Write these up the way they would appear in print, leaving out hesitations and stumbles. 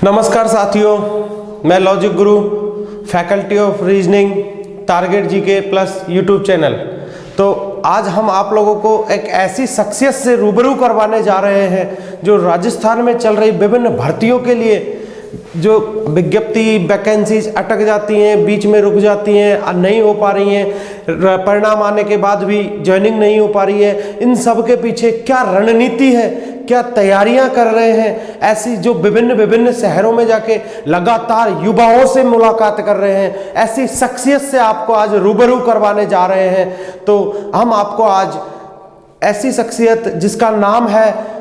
नमस्कार साथियों, मैं logic Guru, faculty of reasoning, target GK plus YouTube channel. तो आज हम आप लोगों को एक ऐसी शख्सियत से रूबरू करवाने जा रहे हैं जो राजस्थान में चल रही विभिन्न भर्तियों के लिए जो विज्ञप्ति वैकेंसीज अटक जाती हैं, बीच में रुक जाती हैं, नहीं हो पा रही हैं, परिणाम आने के बाद भी ज्वाइनिंग नहीं हो पा रही है, इन सब के पीछे क्या रणनीति है, क्या तैयारियां कर रहे हैं, ऐसी जो विभिन्न शहरों में जाके लगातार युवाओं से मुलाकात कर रहे हैं, ऐसी शख्सियत से आपको आज रूबरू करवाने जा रहे हैं। तो हम आपको आज ऐसी शख्सियत जिसका नाम है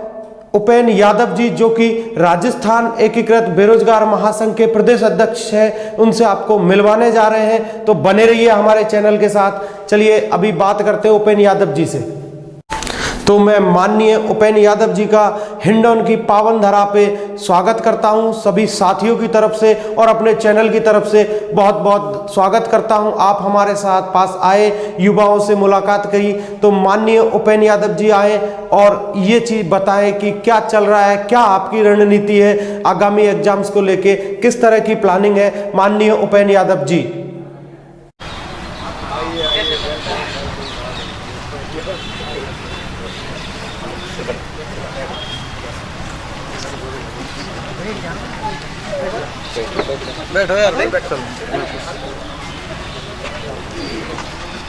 उपेन यादव जी, जो कि राजस्थान एकीकृत बेरोजगार महासंघ के प्रदेश अध्यक्ष हैं, उनसे आपको मिलवाने जा रहे हैं। तो बने रहिए हमारे चैनल के साथ। चलिए अभी बात करते हैं उपेन यादव जी से। तो मैं माननीय उपेन यादव जी का हिंडौन की पावन धरा पे स्वागत करता हूं, सभी साथियों की तरफ से और अपने चैनल की तरफ से बहुत बहुत स्वागत करता हूं। आप हमारे साथ पास आए, युवाओं से मुलाकात करी। तो माननीय उपेन यादव जी आए और ये चीज़ बताएं कि क्या चल रहा है, क्या आपकी रणनीति है आगामी एग्जाम्स को लेके, किस तरह की प्लानिंग है। माननीय उपेन यादव जी। बैठो यार, नहीं बैठो।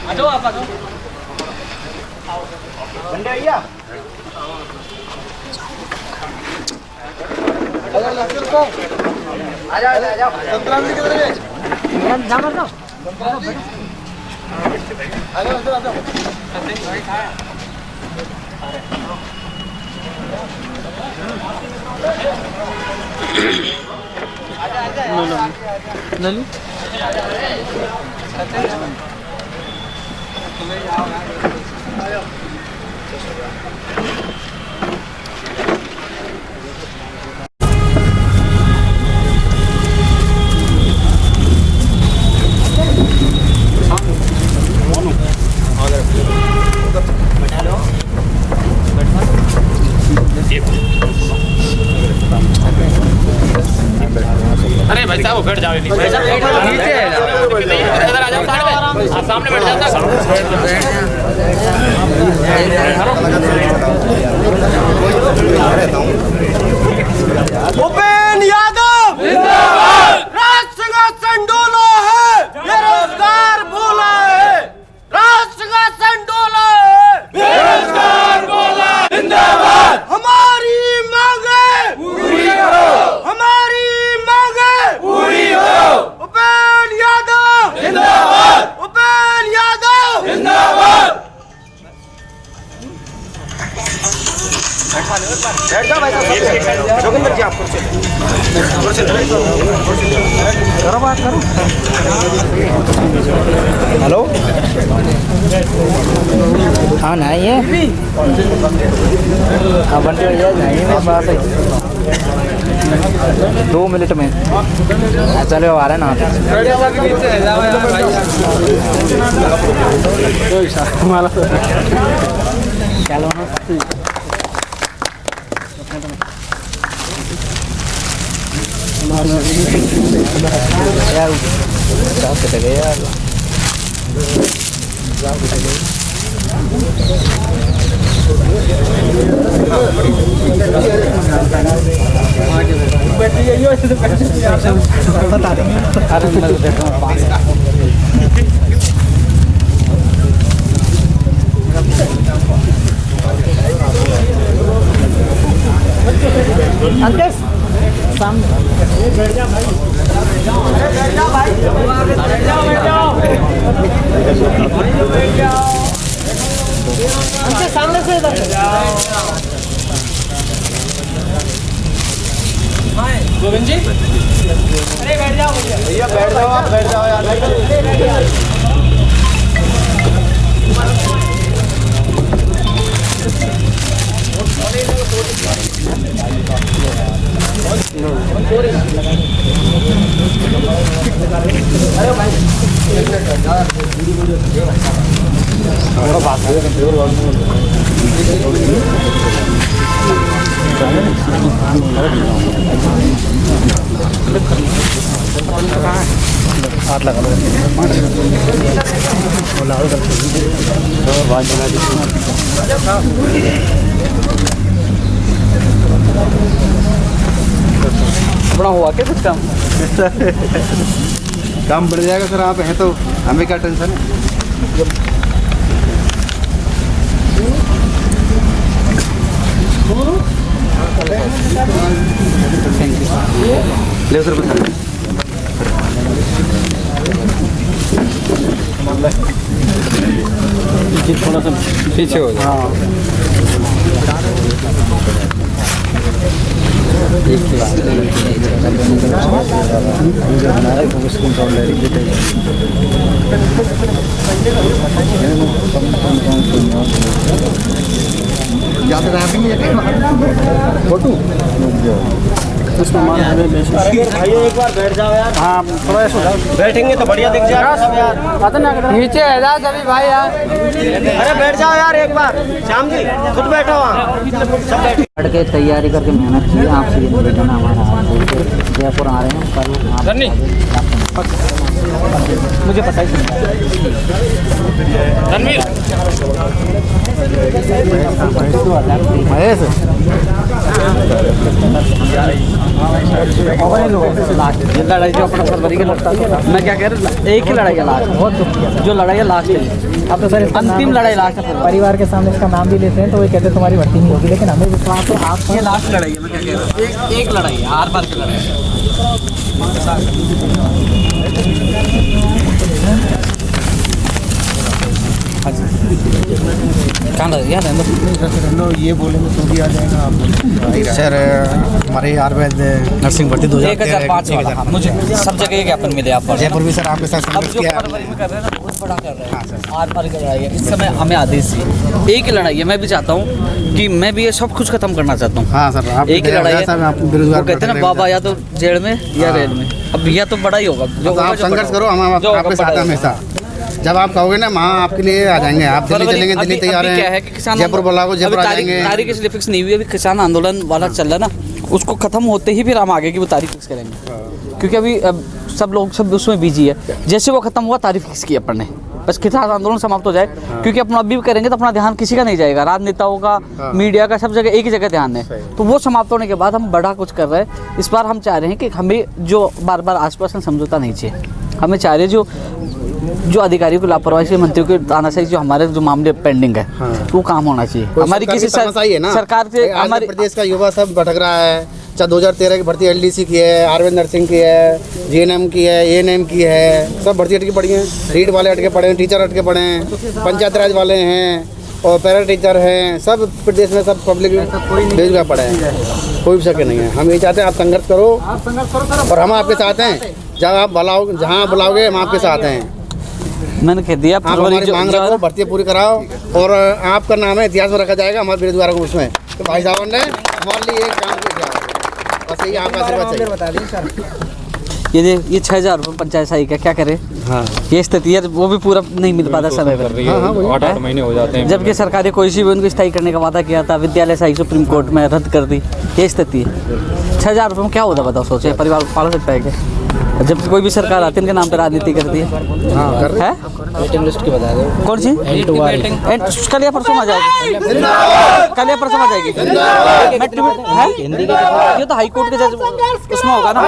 आ जाओ, आप आ जाओ। बंदे आइए। आ जाओ लक्ष्य को। आ जाओ। संतराम जी किधर है? मैडम जाम करो। आ जाओ। नली अरे भाई साहब बैठ जाओ, नीचे इधर आ जाओ, सामने बैठ जाओ। उपेन यादव जिंदाबाद, राष्ट्र का संडोला है, बेरोजगार बोला है, राष्ट्र का संडोला है, बेरोजगार बोला जिंदाबाद। हमारी मांगे पूरी हो, हमारी मांगे पूरी हो। उपेन यादव जिंदाबाद, उपेन यादव जिंदाबाद। बैठ जाओ भाई साहब। जोगिंदर जी, आप कुर्सी करो, बात करो। हेलो, हाँ नहीं है, हाँ बंटी भैया नहीं है बात है। 2 मिनट में चलो आ रहे ना। चलो यार कट गए यार, बता देंगे। अरे मैं देखो अंकल सामने बैठ जा भाई, बैठ जा भाई, बैठ जाओ। अंकल सामने से इधर गोविंद जी, अरे बैठ जाओ भैया, बैठ जाओ, आप बैठ जाओ यार। बात बड़ा हुआ क्या कुछ काम? काम बढ़ जाएगा सर, आप हैं तो हमें क्या टेंशन है। ले सर थोड़ा सा पीछे हो जाए। फोटो एक बार बैठ जाओ यार। हाँ थोड़ा ऐसा बैठेंगे तो बढ़िया दिख जाएगा। नीचे है जा सभी भाई यार। अरे बैठ जाओ यार एक बार। श्याम जी खुद बैठो वहाँ। पढ़ के तैयारी करके मेहनत की, आपसे ये निवेदन है हमारा। जयपुर आ रहे हैं कल, मुझे पता ही महेश ये लड़ाई जो अपना फरवरी के लगता है। मैं क्या कह रहा हूँ, एक ही लड़ाई है लास्ट, बहुत दुख किया। जो लड़ाई है लास्ट है। अब तो सर अंतिम लड़ाई लास्ट है। परिवार के सामने इसका नाम भी लेते हैं तो वो कहते हैं तुम्हारी भर्ती नहीं होगी, लेकिन हमें विश्वास है आप ये लास्ट लड़ाई है। मैं क्या कह रहा हूँ, एक लड़ाई है, हर बार की लड़ाई। ये बोलेंगे तो भी आ जाएगा आप। सर हमारे आयुर्वेद नर्सिंग भर्ती 1005 वाला मुझे सब जगह ज्ञापन मिले आप पर। जयपुर भी सर आपके साथ अब संघर्ष जो किया। फरवरी में कर रहे हैं ना बहुत बड़ा कर रहे हैं। आर पार की लड़ाई है। इस समय हमें आदेश है, एक ही लड़ाई है। मैं भी चाहता हूँ कि मैं भी ये सब कुछ खत्म करना चाहता हूँ। हाँ सर, आप एक ही लड़ाई है। आप बेरोजगार वो कहते हैं ना बाबा या तो जेल में या रेल में। अब यह तो बड़ा ही होगा। जो तो आप संघर्ष करो, हम आपके साथ हैं हमेशा। जब आप कहोगे ना वहाँ आपके लिए आ जाएंगे। आप दिल्ली चलेंगे, दिल्ली तैयार है। जयपुर बुलाओ, जयपुर आ जाएंगे। तारीख इसलिए फिक्स नहीं हुई, अभी किसान आंदोलन वाला चल रहा है ना, उसको खत्म होते ही फिर हम आगे की वो तारीख फिक्स करेंगे। क्योंकि अभी सब लोग सब उसमें बिजी है। जैसे वो खत्म हुआ तारीख फिक्स की अपन ने, बस किसान आंदोलन समाप्त हो जाए। क्योंकि अपना अभी भी करेंगे तो अपना ध्यान किसी का नहीं जाएगा, राजनेताओं का, मीडिया का, सब जगह एक ही जगह ध्यान है। तो वो समाप्त होने के बाद हम बड़ा कुछ कर रहे हैं। इस बार हम चाह रहे हैं कि हमें जो बार बार आश्वासन समझौता नहीं चाहिए। हमें चाह रहे जो अधिकारियों की लापरवाही से, मंत्रियों की तानाशाही, जो हमारे जो मामले पेंडिंग है वो काम होना चाहिए। हमारी किसी सरकार से हमारे प्रदेश का युवा सब भटक रहा है। चाहे 2013 की भर्ती एलडीसी की है, आयुर्वेद नर्सिंग की है, जीएनएम की है, एएनएम की है, सब भर्ती अटकी पड़ी हैं। रीड वाले अटके पड़े हैं, टीचर अटके पड़े हैं, पंचायत राज वाले हैं और पैरा टीचर हैं। सब प्रदेश में सब पब्लिक बेरोजगार पड़े हैं। कोई भी शक नहीं है। हम ये चाहते हैं आप संघर्ष करो और हम आपके साथ हैं। जब आप बुलाओ, जहाँ बुलाओगे हम आपके साथ हैं। मैंने कह दिया आप हमारी मांग रखो, भर्ती पूरी कराओ और आपका नाम है इतिहास में रखा जाएगा हमारे बेरोजगारों को उसमें। तो भाई साहब ने हमारे लिए एक काम किया, बस यही आपका आशीर्वाद चाहिए। ये 6,000 रुपये पंचायत सहायक का क्या करे। हाँ ये स्थिति है, वो भी पूरा नहीं मिल पाता समय पर। 8 महीने हो जाते हैं। जबकि सरकार कोई सी भी उनको स्थायी करने का वादा किया था, विद्यालय सहायक सुप्रीम कोर्ट में रद्द कर दी। ये स्थिति है। 6,000 रुपये में क्या होता बताओ, सोचे परिवार पाल सकता है क्या? जब कोई भी सरकार आती है इनके नाम पर राजनीति करती है। वेटिंग लिस्ट की बता दो कौन सी कल या परसों आ जाएगी। कल या परसों आ जाएगी। ये तो हाई कोर्ट के जज उसमें होगा ना।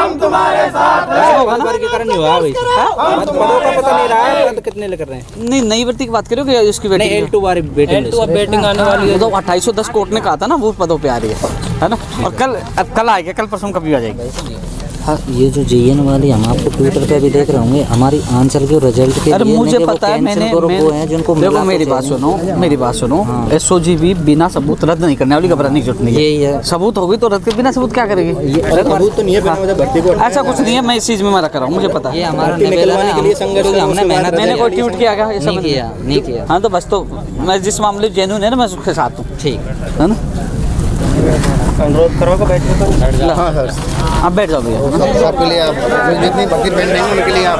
कितने कर रहे हैं? नहीं नई भर्ती की बात करो कि उसकी वेटिंग आने वाली है। तो 2810 कोर्ट ने कहा था ना, वो पदों पे आ रही है ना। और कल आएगा, कल परसों कभी आ जाएगी। हाँ ये जो जीएन वाली हम आपको ट्विटर पे भी देख रहे होंगे, हमारी आंसर के रिजल्ट के अरे मुझे पता है। मैंने जिनको देखो मेरी बात सुनो एसओजीबी बिना सबूत रद्द नहीं करने वाली, घबराने की जरूरत नहीं है। यही है, सबूत होगी तो रद्द कर, बिना सबूत क्या करेगी? सबूत तो नहीं है, ऐसा कुछ नहीं है। मैं इस चीज में रख रहा हूँ, मुझे पता ये है। हमारा निवेदन है। हमने मेहनत मैंने कोई ट्वीट किया क्या? ये सब नहीं किया। हाँ तो बस, तो मैं जिस मामले जेन्युइन है ना मैं उसके साथ हूँ, ठीक है ना। अनुरोध करोगे बैठने? हाँ सर, आप बैठ जाओ भैया। सबके लिए आप जितनी भर्ती पेंडिंग है उनके लिए आप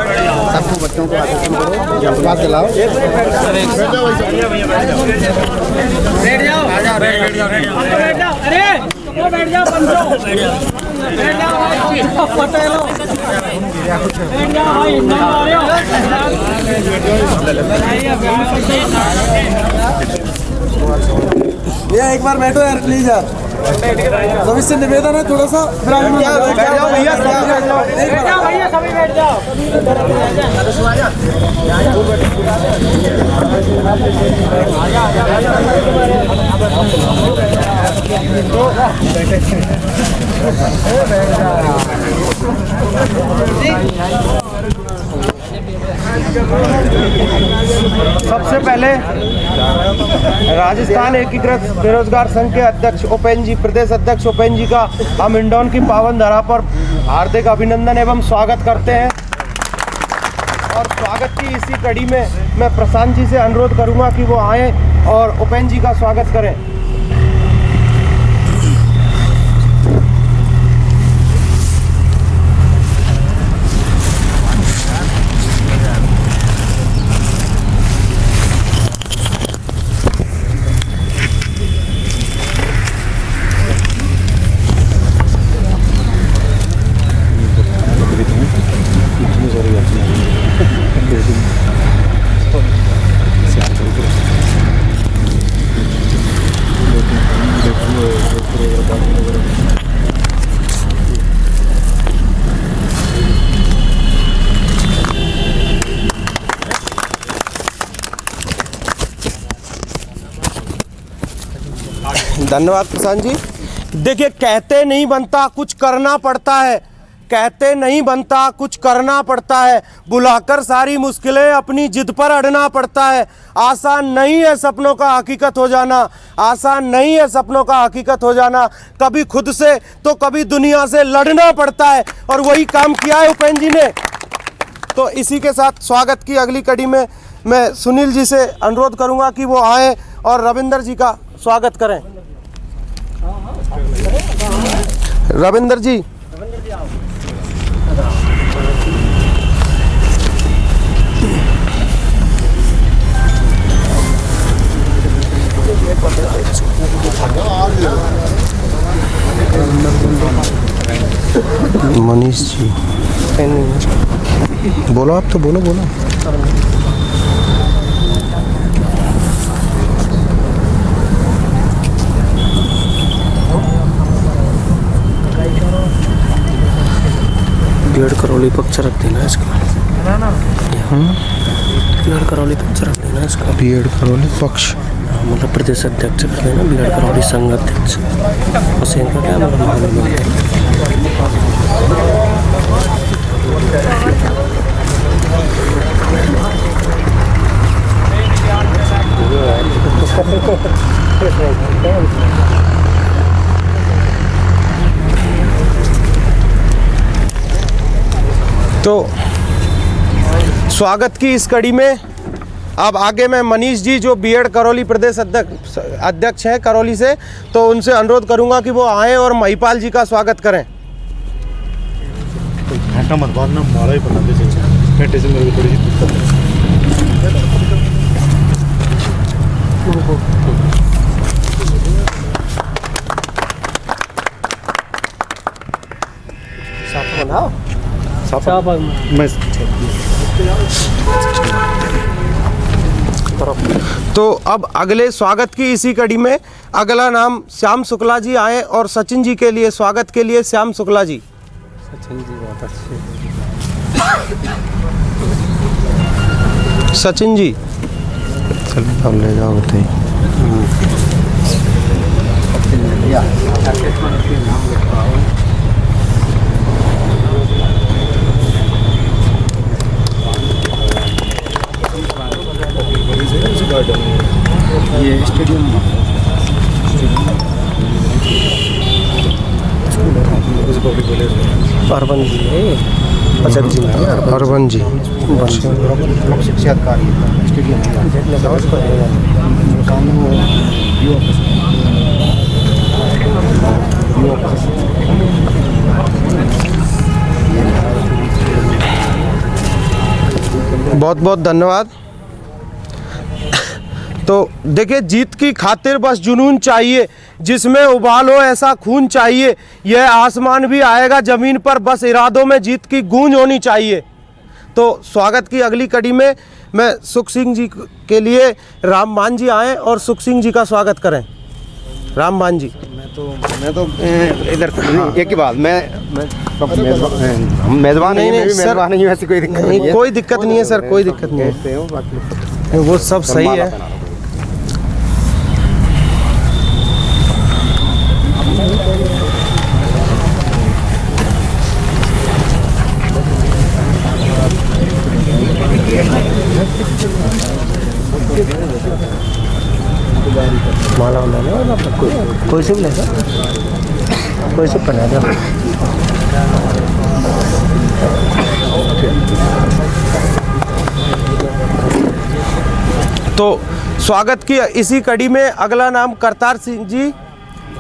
सबको बच्चों को आशीर्वाद करो, बात दिलाओ। बैठ जाओ। भैया एक बार बैठो यार प्लीज यार, तो इससे निवेदन है थोड़ा सा सबसे पहले राजस्थान एकीकृत बेरोजगार संघ के अध्यक्ष उपेंद्र जी, प्रदेश अध्यक्ष उपेंद्र जी का हम इंदौर की पावन धरा पर हार्दिक अभिनंदन एवं स्वागत करते हैं। और स्वागत की इसी कड़ी में मैं प्रशांत जी से अनुरोध करूंगा कि वो आए और उपेंद्र जी का स्वागत करें। धन्यवाद प्रशांत जी। देखिए, कहते नहीं बनता, कुछ करना पड़ता है। कहते नहीं बनता, कुछ करना पड़ता है। बुलाकर सारी मुश्किलें अपनी जिद पर अड़ना पड़ता है। आसान नहीं है सपनों का हकीकत हो जाना, आसान नहीं है सपनों का हकीकत हो जाना। कभी खुद से तो कभी दुनिया से लड़ना पड़ता है, और वही काम किया है उपेंद्र जी ने। तो इसी के साथ स्वागत की अगली कड़ी में मैं सुनील जी से अनुरोध करूंगा कि वो आए और रविंदर जी का स्वागत करें। रविंदर जी, मनीष जी, बोलो, आप तो बोलो। बीएड करौली पक्ष रख देना इसका। बीएड करौली पक्ष रख देना इसका। बीएड करौली पक्ष मतलब प्रदेश अध्यक्ष रख देना, बीएड करौली संघ अध्यक्ष। बस इनका क्या मतलब मालूम है। तो स्वागत की इस कड़ी में अब आगे मैं मनीष जी, जो बीएड करौली प्रदेश अध्यक्ष हैं करौली से, तो उनसे अनुरोध करूंगा कि वो आए और महिपाल जी का स्वागत करें। तो अब अगले स्वागत की इसी कड़ी में अगला नाम श्याम शुक्ला जी आए और सचिन जी के लिए स्वागत के लिए श्याम शुक्ला जी। सचिन जी बहुत अच्छे। सचिन जी, चलो ले जाओ बताइए। ये स्टेडियम अरवन जी, अच्छा जी, अरवन जी, शिक्षा अधिकारी स्टेडियम बहुत बहुत धन्यवाद। तो देखिए, जीत की खातिर बस जुनून चाहिए। जिसमें उबाल हो ऐसा खून चाहिए, यह आसमान भी आएगा ज़मीन पर, बस इरादों में जीत की गूंज होनी चाहिए। तो स्वागत की अगली कड़ी में मैं सुख सिंह जी के लिए रामबान जी आए और सुख सिंह जी का स्वागत करें। रामबान जी। मैं तो इधर एक ही बात, हम मेज़बान नहीं, नहीं, नहीं, सर, मेज़बान नहीं, वैसे कोई दिक्कत नहीं है। कोई दिक्कत नहीं है सर, कोई दिक्कत नहीं है, वो सब सही है। माला वाला ना कोई से भी लेगा, कोई से पहना दो। तो स्वागत की इसी कड़ी में अगला नाम करतार सिंह जी।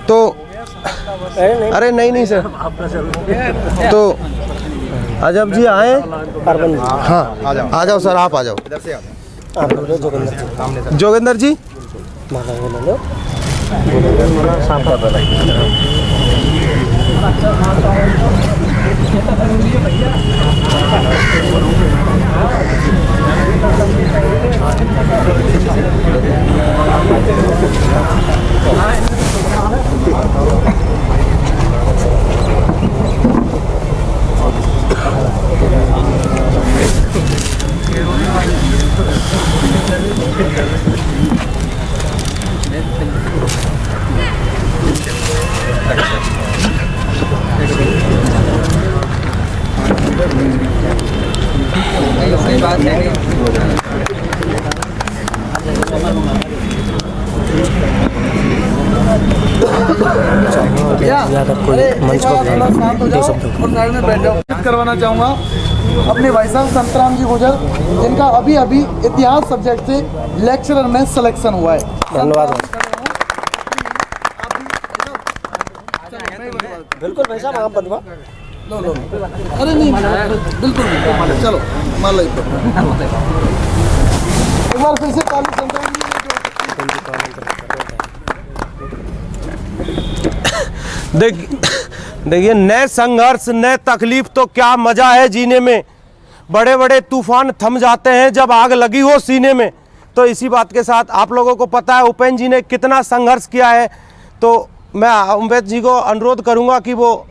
तो अरे नहीं सर, तो अजब जी आए। हाँ आ जाओ सर, आप आ जाओ। जोगिंदर जी। ज़्यादा कोई मंच पर करवाना चाहूँगा अपने भाई साहब संतराम जी गुजर, जिनका अभी अभी इतिहास सब्जेक्ट से लेक्चरर में सिलेक्शन हुआ है। धन्यवाद। बिल्कुल भाई साहब, आप बनवा लो। अरे नहीं, बिल्कुल चलो मान लो एक बार फिर से ताली संतराम जी। देखिए, नए संघर्ष नए तकलीफ तो क्या मजा है जीने में। बड़े बड़े तूफान थम जाते हैं जब आग लगी हो सीने में। तो इसी बात के साथ आप लोगों को पता है उपेंद्र जी ने कितना संघर्ष किया है। तो मैं उपेंद्र जी को अनुरोध करूंगा कि वो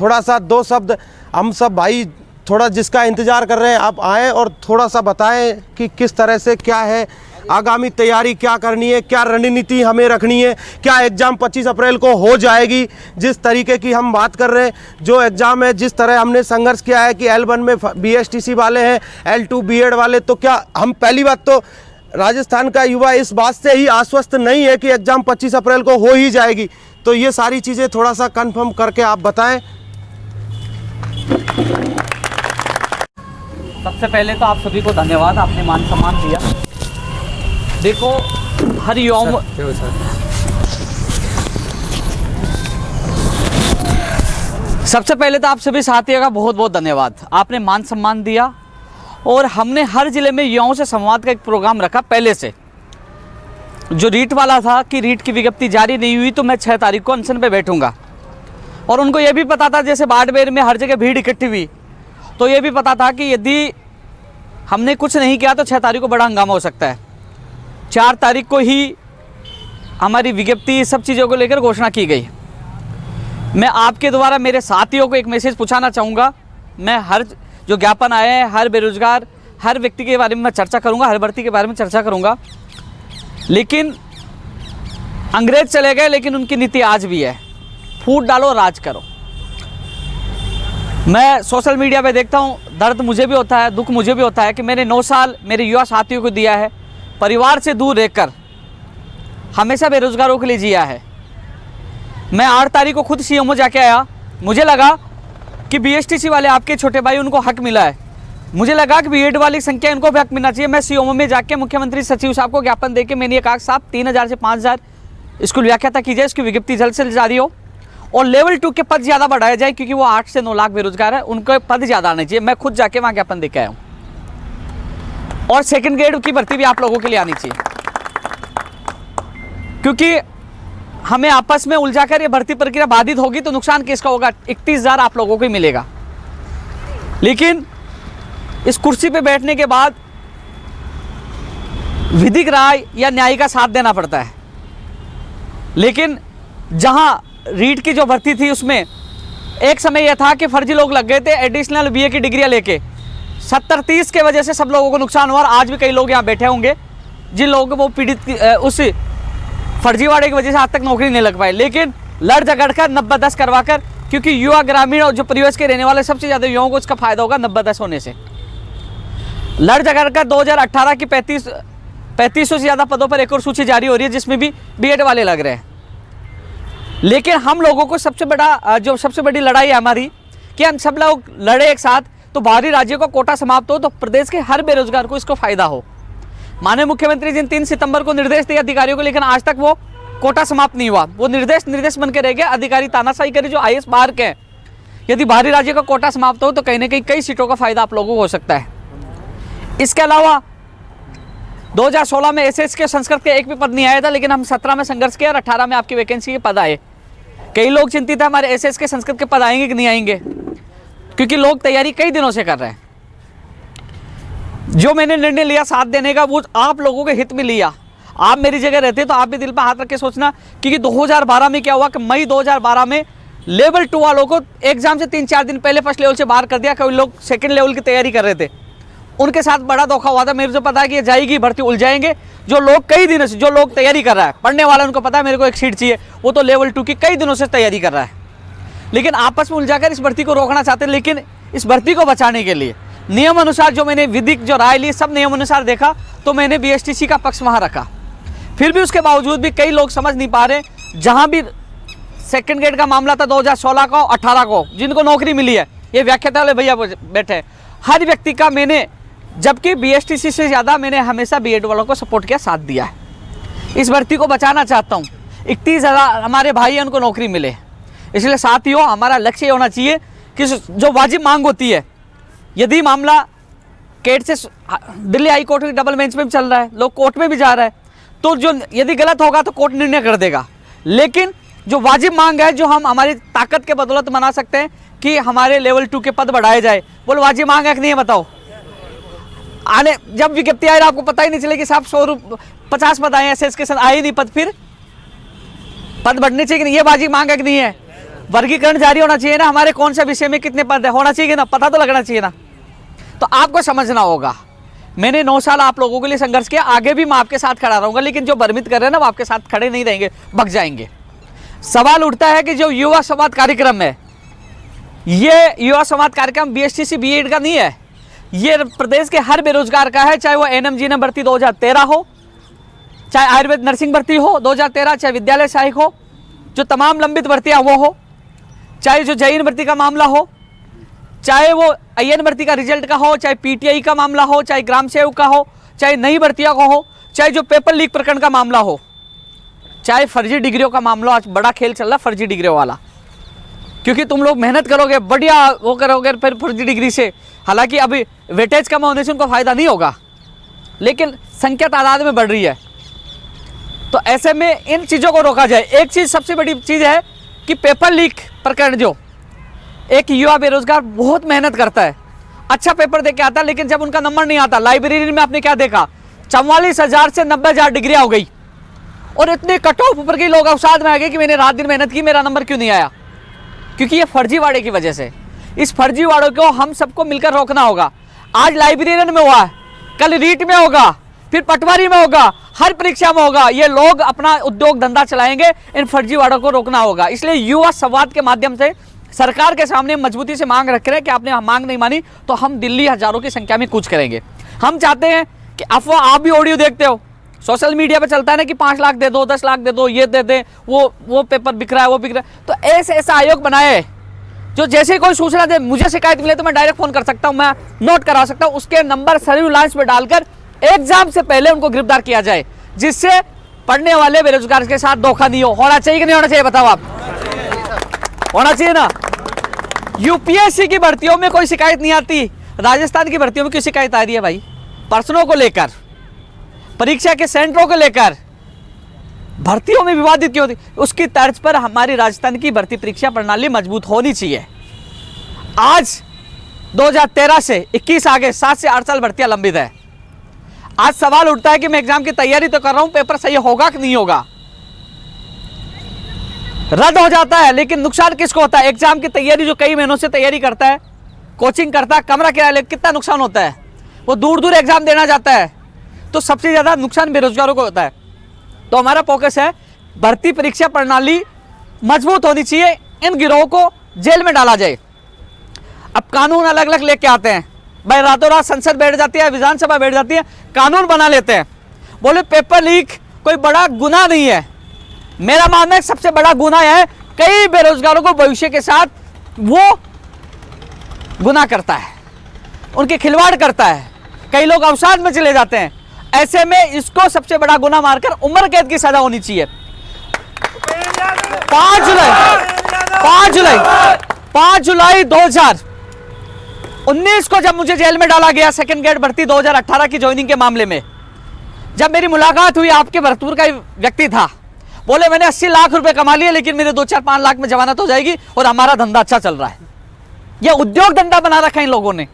थोड़ा सा दो शब्द, हम सब भाई थोड़ा जिसका इंतज़ार कर रहे हैं, आप आएँ और थोड़ा सा बताएं कि किस तरह से क्या है आगामी तैयारी, क्या करनी है, क्या रणनीति हमें रखनी है, क्या एग्ज़ाम 25 अप्रैल को हो जाएगी। जिस तरीके की हम बात कर रहे हैं, जो एग्ज़ाम है, जिस तरह हमने संघर्ष किया है कि L1 में BSTC वाले हैं, L2 B.Ed वाले, तो क्या हम, पहली बात तो राजस्थान का युवा इस बात से ही आश्वस्त नहीं है कि एग्ज़ाम 25 अप्रैल को हो ही जाएगी। तो ये सारी चीज़ें थोड़ा सा कन्फर्म करके आप बताएं। सबसे पहले तो आप सभी को धन्यवाद, आपने मान सम्मान दिया। देखो हर युवाओं, सबसे पहले तो आप सभी साथियों का बहुत बहुत धन्यवाद, आपने मान सम्मान दिया। और हमने हर जिले में युवाओं से संवाद का एक प्रोग्राम रखा पहले से। जो रीट वाला था कि रीट की विज्ञप्ति जारी नहीं हुई तो मैं 6 तारीख को अनशन पे बैठूंगा। और उनको ये भी पता था, जैसे बाड़मेर में हर जगह भीड़ इकट्ठी हुई, तो ये भी पता था कि यदि हमने कुछ नहीं किया तो 6 तारीख को बड़ा हंगामा हो सकता है। 4 तारीख को ही हमारी विज्ञप्ति सब चीज़ों को लेकर घोषणा की गई। मैं आपके द्वारा मेरे साथियों को एक मैसेज पूछाना चाहूँगा। मैं हर जो ज्ञापन आए हैं, हर बेरोजगार, हर व्यक्ति के बारे में मैं चर्चा करूँगा, हर भर्ती के बारे में चर्चा करूँगा। लेकिन अंग्रेज चले गए, लेकिन उनकी नीति आज भी है, फूट डालो राज करो। मैं सोशल मीडिया पे देखता हूँ, दर्द मुझे भी होता है, दुख मुझे भी होता है कि मैंने 9 साल मेरे युवा साथियों को दिया है, परिवार से दूर रहकर हमेशा बेरोजगारों के लिए जिया है। मैं 8 तारीख को खुद सीएमओ जाके आया, मुझे लगा कि BSTC वाले आपके छोटे भाई, उनको हक मिला है। मुझे लगा कि B.Ed वाली संख्या इनको भी हक मिलना चाहिए। मैं सीएमओ में जाके मुख्यमंत्री सचिव साहब को ज्ञापन देके मैंने ये कहा, साहब 3000 से 5000 स्कूल व्याख्याता की जाए, इसकी विज्ञप्ति जल्द से जल्द जारी हो और लेवल 2 के पद ज़्यादा बढ़ाए जाए, क्योंकि वो 8 से 9 लाख बेरोजगार है, उनको पद ज़्यादा आने चाहिए। मैं खुद जाके वहाँ ज्ञापन देके आया हूँ। और 2nd ग्रेड की भर्ती भी आप लोगों के लिए आनी चाहिए, क्योंकि हमें आपस में उलझाकर ये भर्ती प्रक्रिया बाधित होगी तो नुकसान किसका होगा? 31,000 आप लोगों को ही मिलेगा। लेकिन इस कुर्सी पे बैठने के बाद विधिक राय या न्याय का साथ देना पड़ता है। लेकिन जहां रीट की जो भर्ती थी उसमें एक समय यह था कि फर्जी लोग लग गए थे एडिशनल बीए की डिग्रियां लेके। 70-30 के वजह से सब लोगों को नुकसान हुआ और आज भी कई लोग यहाँ बैठे होंगे जिन लोगों को वो पीड़ित उस फर्जीवाड़े की वजह से आज तक नौकरी नहीं लग पाई। लेकिन लड़ झगड़ कर 90-10 करवा कर, क्योंकि युवा ग्रामीण और जो परिवेश के रहने वाले सबसे ज़्यादा युवाओं को इसका फायदा होगा 90-10 होने से। लड़ झगड़ कर 2018 की 3500 से ज़्यादा पदों पर एक और सूची जारी हो रही है जिसमें भी बीएड वाले लग रहे हैं। लेकिन हम लोगों को सबसे बड़ी लड़ाई है हमारी कि हम सब लोग लड़े एक साथ तो बाहरी राज्यों का कोटा समाप्त हो तो प्रदेश के हर बेरोजगार को इसको फायदा हो। माननीय मुख्यमंत्री जी ने 3 सितंबर को निर्देश दिए अधिकारियों को, लेकिन आज तक वो कोटा समाप्त नहीं हुआ। वो निर्देश बन के रह गया। अधिकारी तानाशाही करे जो आईएएस बाहर के हैं। यदि बाहरी राज्य का कोटा समाप्त हो तो कहीं ना कहीं कई सीटों का फायदा आप लोगों को हो सकता है। इसके अलावा 2016 में एसएस के संस्कृत के एक भी पद नहीं आया था, लेकिन हम 17 में संघर्ष किया और 18 में आपकी वैकेंसी के पद आए। कई लोग चिंतित है हमारे एसएस के संस्कृत के पद आएंगे कि नहीं आएंगे, क्योंकि लोग तैयारी कई दिनों से कर रहे हैं। जो मैंने निर्णय लिया साथ देने का वो आप लोगों के हित में लिया। आप मेरी जगह रहते तो आप भी दिल पर हाथ रख के सोचना, क्योंकि 2012 में क्या हुआ कि मई 2012 में लेवल 2 वालों को एग्जाम से 3-4 दिन पहले फर्स्ट लेवल से बाहर कर दिया। कई लोग सेकंड लेवल की तैयारी कर रहे थे, उनके साथ बड़ा धोखा हुआ था। मेरे को पता है कि ये जाएगी भर्ती, उलझाएंगे। जो लोग कई दिनों से जो लोग तैयारी कर रहा है, पढ़ने वाला, उनको पता है मेरे को एक सीट चाहिए, वो तो लेवल 2 की कई दिनों से तैयारी कर रहा है। लेकिन आपस में उलझाकर इस भर्ती को रोकना चाहते हैं। लेकिन इस भर्ती को बचाने के लिए नियम अनुसार जो मैंने विधिक जो राय ली, सब नियम अनुसार देखा तो मैंने बीएसटीसी का पक्ष वहाँ रखा। फिर भी उसके बावजूद भी कई लोग समझ नहीं पा रहे। जहाँ भी सेकंड ग्रेड का मामला था 2016 को 18 को जिनको नौकरी मिली है, ये व्याख्याता वाले भैया बैठे हैं, हर व्यक्ति का मैंने, जबकि बीएसटीसी से ज़्यादा मैंने हमेशा बीएड वालों को सपोर्ट किया, साथ दिया है। इस भर्ती को बचाना चाहता हूँ। 31,000 हमारे भाई हैं, उनको नौकरी मिले। इसलिए साथियों, हमारा लक्ष्य ये होना चाहिए कि जो वाजिब मांग होती है, यदि मामला केट से दिल्ली हाई कोर्ट की डबल बेंच में भी चल रहा है, लोग कोर्ट में भी जा रहा है, तो जो यदि गलत होगा तो कोर्ट निर्णय कर देगा। लेकिन जो वाजिब मांग है, जो हम हमारी ताकत के बदौलत बना सकते हैं कि हमारे लेवल 2 के पद बढ़ाए जाए, बोलो वाजिब मांग है कि नहीं है बताओ। आने जब विज्ञप्ति आए आपको पता ही नहीं चले कि साहब 50 पद आए एसएस के साथ, आए नहीं पद, फिर पद बढ़ने चाहिए कि नहीं, ये वाजिब मांग है कि नहीं है। वर्गीकरण जारी होना चाहिए ना, हमारे कौन से विषय में कितने पद है, होना चाहिए ना, पता तो लगना चाहिए ना। तो आपको समझना होगा, मैंने 9 साल आप लोगों के लिए संघर्ष किया, आगे भी मैं आपके साथ खड़ा रहूंगा। लेकिन जो भ्रमित कर रहे हैं ना, वो आपके साथ खड़े नहीं रहेंगे, भग जाएंगे। सवाल उठता है कि जो युवा संवाद कार्यक्रम है, ये युवा संवाद कार्यक्रम बीएसटीसी बीएड का नहीं है, ये प्रदेश के हर बेरोजगार का है। चाहे वो एनएमजीएनएम भर्ती 2013 हो, चाहे आयुर्वेद नर्सिंग भर्ती हो 2013, चाहे विद्यालय सहायक हो, जो तमाम लंबित भर्तियां वो हो, चाहे जो जैन भर्ती का मामला हो, चाहे वो आईएन भर्ती का रिजल्ट का हो, चाहे पीटीआई का मामला हो, चाहे ग्राम सेवक का हो, चाहे नई भर्तियों का हो, चाहे जो पेपर लीक प्रकरण का मामला हो, चाहे फर्जी डिग्रियों का मामला। आज बड़ा खेल चल रहा है फर्जी डिग्रियों वाला, क्योंकि तुम लोग मेहनत करोगे, बढ़िया वो करोगे, फिर फर्जी डिग्री से, हालांकि अभी वेटेज कम होने से उनको फायदा नहीं होगा, लेकिन संख्या तादाद में बढ़ रही है। तो ऐसे में इन चीज़ों को रोका जाए। एक चीज़ सबसे बड़ी चीज़ है कि पेपर लीक प्रकरण, जो एक युवा बेरोजगार बहुत मेहनत करता है, अच्छा पेपर दे के आता है, लेकिन जब उनका नंबर नहीं आता, लाइब्रेरी में आपने क्या देखा, 44,000 से 90,000 डिग्रियां हो गई और इतने कट ऑफ ऊपर के लोग अवसाद में आ गए कि मैंने रात दिन मेहनत की, मेरा नंबर क्यों नहीं आया, क्योंकि ये फर्जीवाड़े की वजह से। इस फर्जीवाड़ों को हम सबको मिलकर रोकना होगा। आज लाइब्रेरियन में हुआ है, कल रीट में होगा, फिर पटवारी में होगा, हर परीक्षा में होगा। ये लोग अपना उद्योग धंधा चलाएंगे, इन फर्जीवाड़ों को रोकना होगा। इसलिए युवा संवाद के माध्यम से सरकार के सामने मजबूती से मांग रख रहे हैं कि आपने मांग नहीं मानी तो हम दिल्ली हजारों की संख्या में कूच करेंगे। हम चाहते हैं कि अफवाह, आप भी ऑडियो देखते हो, सोशल मीडिया पे चलता है ना कि 5 लाख दे दो, 10 लाख दे दो, ये दे दे, वो पेपर बिक रहा है, वो बिक रहा है। तो ऐसा आयोग बनाए जो जैसे कोई सूचना दे, मुझे शिकायत मिले तो मैं डायरेक्ट फोन कर सकता हूं, मैं नोट करा सकता हूं, उसके नंबर सर्विलांस में डालकर एग्जाम से पहले उनको गिरफ्तार किया जाए, जिससे पढ़ने वाले बेरोजगार के साथ धोखा नहीं हो। होना चाहिए कि नहीं होना चाहिए बताओ आप? होना चाहिए ना। यूपीएससी की भर्तियों में कोई शिकायत नहीं आती, राजस्थान की भर्तियों में क्यों शिकायत आ रही है भाई? पर्सनों को लेकर, परीक्षा के सेंटरों को लेकर, भर्तियों में विवादित क्यों थी? उसकी तर्ज पर हमारी राजस्थान की भर्ती परीक्षा प्रणाली मजबूत होनी चाहिए। आज 2013 से 21 आगे 7 से 8 साल भर्तियां लंबित है। आज सवाल उठता है कि मैं एग्जाम की तैयारी तो कर रहा हूं, पेपर सही होगा कि नहीं होगा। रद्द हो जाता है, लेकिन नुकसान किसको होता है? एग्जाम की तैयारी जो कई महीनों से तैयारी करता है, कोचिंग करता है, कमरा किराया ले, कितना नुकसान होता है? वो दूर दूर एग्जाम देना जाता है, तो सबसे ज़्यादा नुकसान बेरोजगारों को होता है। तो हमारा फोकस है भर्ती परीक्षा प्रणाली मजबूत होनी चाहिए, इन गिरोहों को जेल में डाला जाए। अब कानून अलग अलग लेके आते हैं भाई, रातों रात संसद बैठ जाती है, विधानसभा बैठ जाती है, कानून बना लेते हैं, बोले पेपर लीक कोई बड़ा गुनाह नहीं है। मेरा मानना है सबसे बड़ा गुनाह है कई बेरोजगारों को भविष्य के साथ वो गुनाह करता है, उनके खिलवाड़ करता है, कई लोग अवसाद में चले जाते हैं। ऐसे में इसको सबसे बड़ा गुनाह मारकर उम्र कैद की सजा होनी चाहिए। 5 जुलाई 2019 को जब मुझे जेल में डाला गया सेकंड ग्रेड भर्ती 2018 की ज्वाइनिंग के मामले में, जब मेरी मुलाकात हुई, आपके भरतपुर का व्यक्ति था, बोले मैंने 80 लाख रुपए कमा लिए, लेकिन मेरे 2-4-5 लाख में जमानत हो जाएगी और हमारा धंधा अच्छा चल रहा है। यह उद्योग धंधा बना रखा है इन लोगों ने।